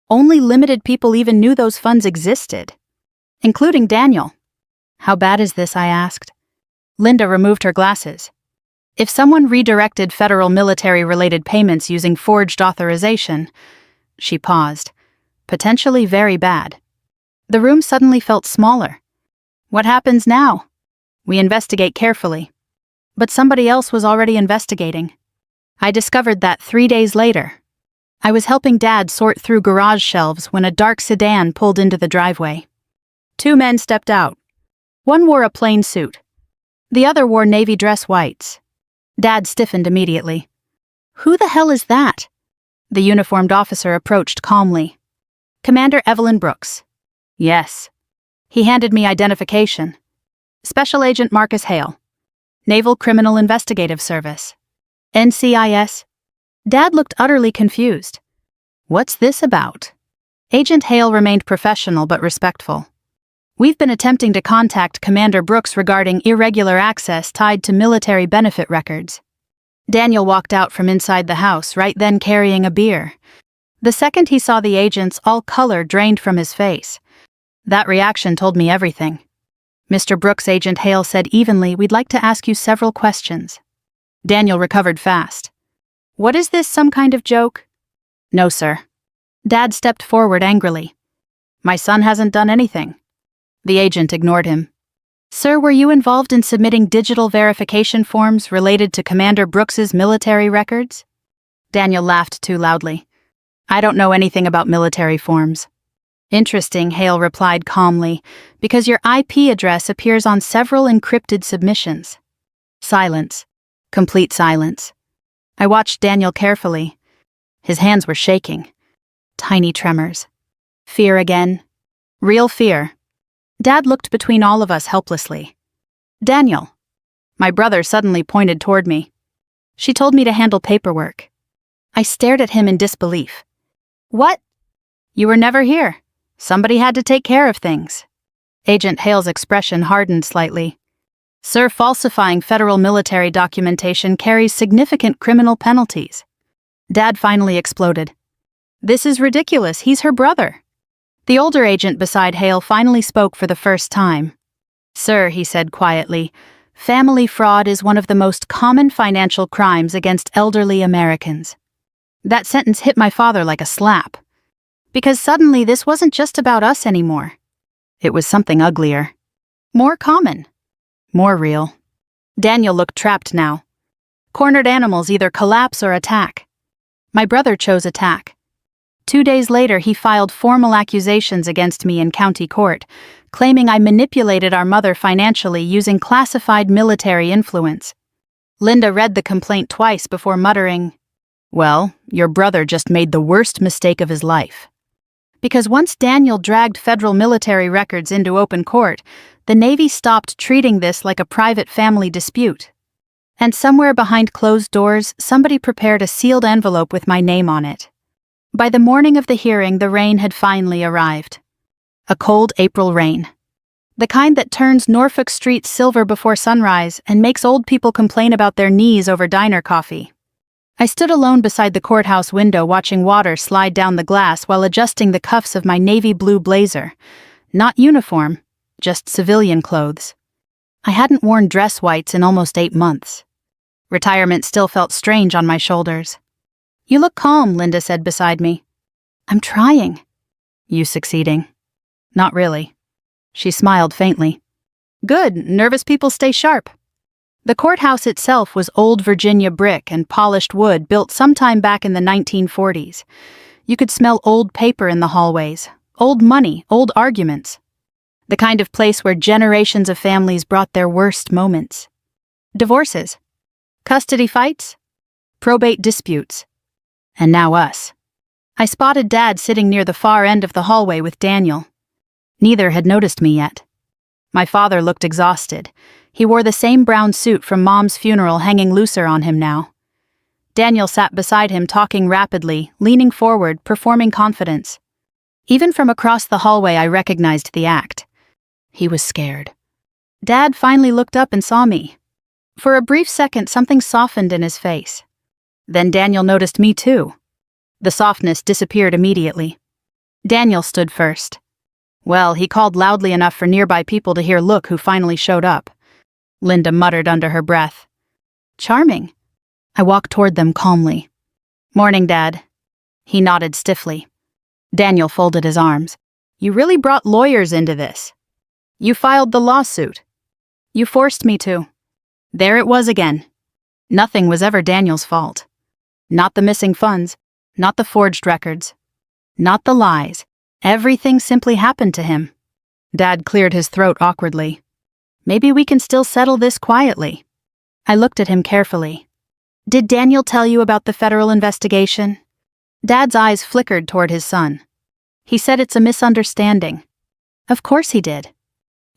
Only limited people even knew those funds existed. Including Daniel. How bad is this, I asked. Linda removed her glasses. If someone redirected federal military-related payments using forged authorization... She paused. Potentially very bad. The room suddenly felt smaller. What happens now? We investigate carefully. But somebody else was already investigating. I discovered that 3 days later. I was helping Dad sort through garage shelves when a dark sedan pulled into the driveway. 2 men stepped out. One wore a plain suit. The other wore navy dress whites. Dad stiffened immediately. Who the hell is that? The uniformed officer approached calmly. Commander Evelyn Brooks. Yes. He handed me identification. Special Agent Marcus Hale. Naval Criminal Investigative Service. NCIS. Dad looked utterly confused. What's this about? Agent Hale remained professional but respectful. We've been attempting to contact Commander Brooks regarding irregular access tied to military benefit records. Daniel walked out from inside the house, right then carrying a beer. The second he saw the agents, all color drained from his face. That reaction told me everything. Mr. Brooks, Agent Hale said evenly, we'd like to ask you several questions. Daniel recovered fast. What is this, some kind of joke? No, sir. Dad stepped forward angrily. My son hasn't done anything. The agent ignored him. Sir, were you involved in submitting digital verification forms related to Commander Brooks's military records? Daniel laughed too loudly. I don't know anything about military forms. Interesting, Hale replied calmly, because your IP address appears on several encrypted submissions. Silence. Complete silence. I watched Daniel carefully. His hands were shaking. Tiny tremors. Fear again. Real fear. Dad looked between all of us helplessly. Daniel. My brother suddenly pointed toward me. She told me to handle paperwork. I stared at him in disbelief. What? You were never here. Somebody had to take care of things. Agent Hale's expression hardened slightly. Sir, falsifying federal military documentation carries significant criminal penalties. Dad finally exploded. This is ridiculous. He's her brother. The older agent beside Hale finally spoke for the first time. Sir, he said quietly, family fraud is one of the most common financial crimes against elderly Americans. That sentence hit my father like a slap. Because suddenly this wasn't just about us anymore. It was something uglier. More common. More real. Daniel looked trapped now. Cornered animals either collapse or attack. My brother chose attack. 2 days later, he filed formal accusations against me in county court, claiming I manipulated our mother financially using classified military influence. Linda read the complaint twice before muttering, "Well, your brother just made the worst mistake of his life." Because once Daniel dragged federal military records into open court, the Navy stopped treating this like a private family dispute. And somewhere behind closed doors, somebody prepared a sealed envelope with my name on it. By the morning of the hearing, the rain had finally arrived. A cold April rain. The kind that turns Norfolk streets silver before sunrise and makes old people complain about their knees over diner coffee. I stood alone beside the courthouse window watching water slide down the glass while adjusting the cuffs of my navy blue blazer. Not uniform, just civilian clothes. I hadn't worn dress whites in almost 8 months. Retirement still felt strange on my shoulders. "You look calm," Linda said beside me. "I'm trying." "You succeeding?" "Not really." She smiled faintly. "Good, nervous people stay sharp." The courthouse itself was old Virginia brick and polished wood built sometime back in the 1940s. You could smell old paper in the hallways, old money, old arguments. The kind of place where generations of families brought their worst moments. Divorces, custody fights, probate disputes. And now us. I spotted Dad sitting near the far end of the hallway with Daniel. Neither had noticed me yet. My father looked exhausted. He wore the same brown suit from Mom's funeral hanging looser on him now. Daniel sat beside him talking rapidly, leaning forward, performing confidence. Even from across the hallway I recognized the act. He was scared. Dad finally looked up and saw me. For a brief second something softened in his face. Then Daniel noticed me too. The softness disappeared immediately. Daniel stood first. Well, he called loudly enough for nearby people to hear "Look who finally showed up." Linda muttered under her breath. "Charming." I walked toward them calmly. "Morning, Dad." He nodded stiffly. Daniel folded his arms. "You really brought lawyers into this. You filed the lawsuit. You forced me to." There it was again. Nothing was ever Daniel's fault. Not the missing funds, not the forged records, not the lies. Everything simply happened to him. Dad cleared his throat awkwardly. "Maybe we can still settle this quietly." I looked at him carefully. "Did Daniel tell you about the federal investigation?" Dad's eyes flickered toward his son. He said it's a misunderstanding. Of course he did.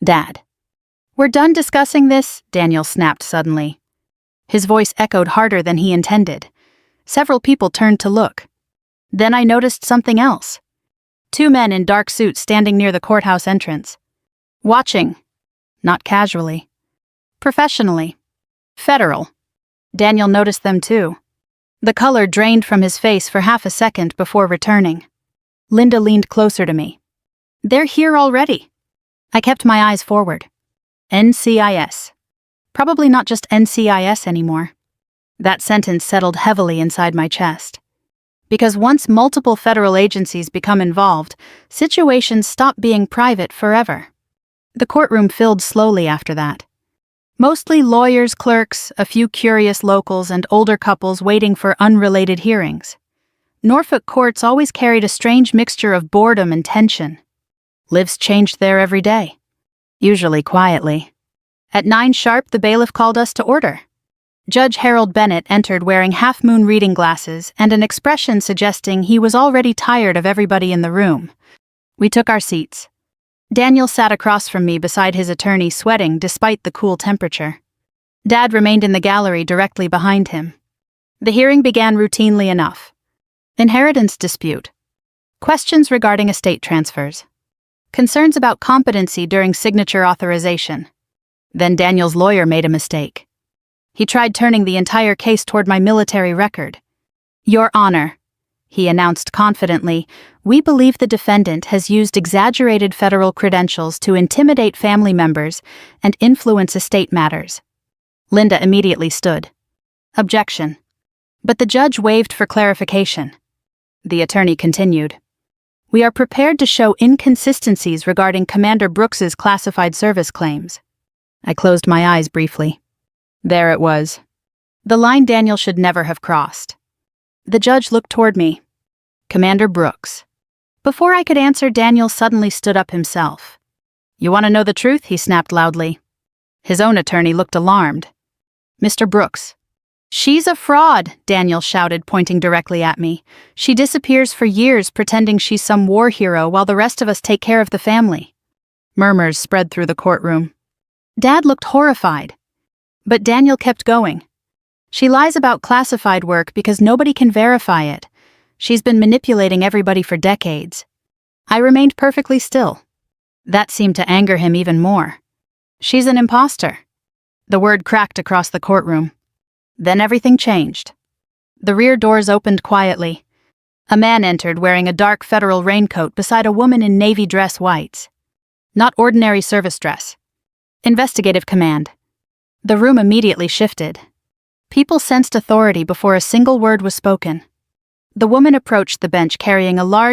Dad. "We're done discussing this," Daniel snapped suddenly. His voice echoed harder than he intended. Several people turned to look. Then I noticed something else. 2 men in dark suits standing near the courthouse entrance. Watching. Not casually. Professionally. Federal. Daniel noticed them too. The color drained from his face for half a second before returning. Linda leaned closer to me. "They're here already." I kept my eyes forward. NCIS. Probably not just NCIS anymore. That sentence settled heavily inside my chest. Because once multiple federal agencies become involved, situations stop being private forever. The courtroom filled slowly after that. Mostly lawyers, clerks, a few curious locals, and older couples waiting for unrelated hearings. Norfolk courts always carried a strange mixture of boredom and tension. Lives changed there every day. Usually quietly. At 9 sharp, the bailiff called us to order. Judge Harold Bennett entered wearing half-moon reading glasses and an expression suggesting he was already tired of everybody in the room. We took our seats. Daniel sat across from me beside his attorney, sweating despite the cool temperature. Dad remained in the gallery directly behind him. The hearing began routinely enough. Inheritance dispute. Questions regarding estate transfers. Concerns about competency during signature authorization. Then Daniel's lawyer made a mistake. He tried turning the entire case toward my military record. "Your Honor," he announced confidently, "we believe the defendant has used exaggerated federal credentials to intimidate family members and influence estate matters." Linda immediately stood. Objection. But the judge waved for clarification. The attorney continued. "We are prepared to show inconsistencies regarding Commander Brooks's classified service claims." I closed my eyes briefly. There it was. The line Daniel should never have crossed. The judge looked toward me. Commander Brooks. Before I could answer, Daniel suddenly stood up himself. You want to know the truth? He snapped loudly. His own attorney looked alarmed. Mr. Brooks. She's a fraud, Daniel shouted, pointing directly at me. She disappears for years pretending she's some war hero while the rest of us take care of the family. Murmurs spread through the courtroom. Dad looked horrified. But Daniel kept going. She lies about classified work because nobody can verify it. She's been manipulating everybody for decades. I remained perfectly still. That seemed to anger him even more. She's an imposter. The word cracked across the courtroom. Then everything changed. The rear doors opened quietly. A man entered wearing a dark federal raincoat beside a woman in navy dress whites. Not ordinary service dress. Investigative command. The room immediately shifted. People sensed authority before a single word was spoken. The woman approached the bench carrying a large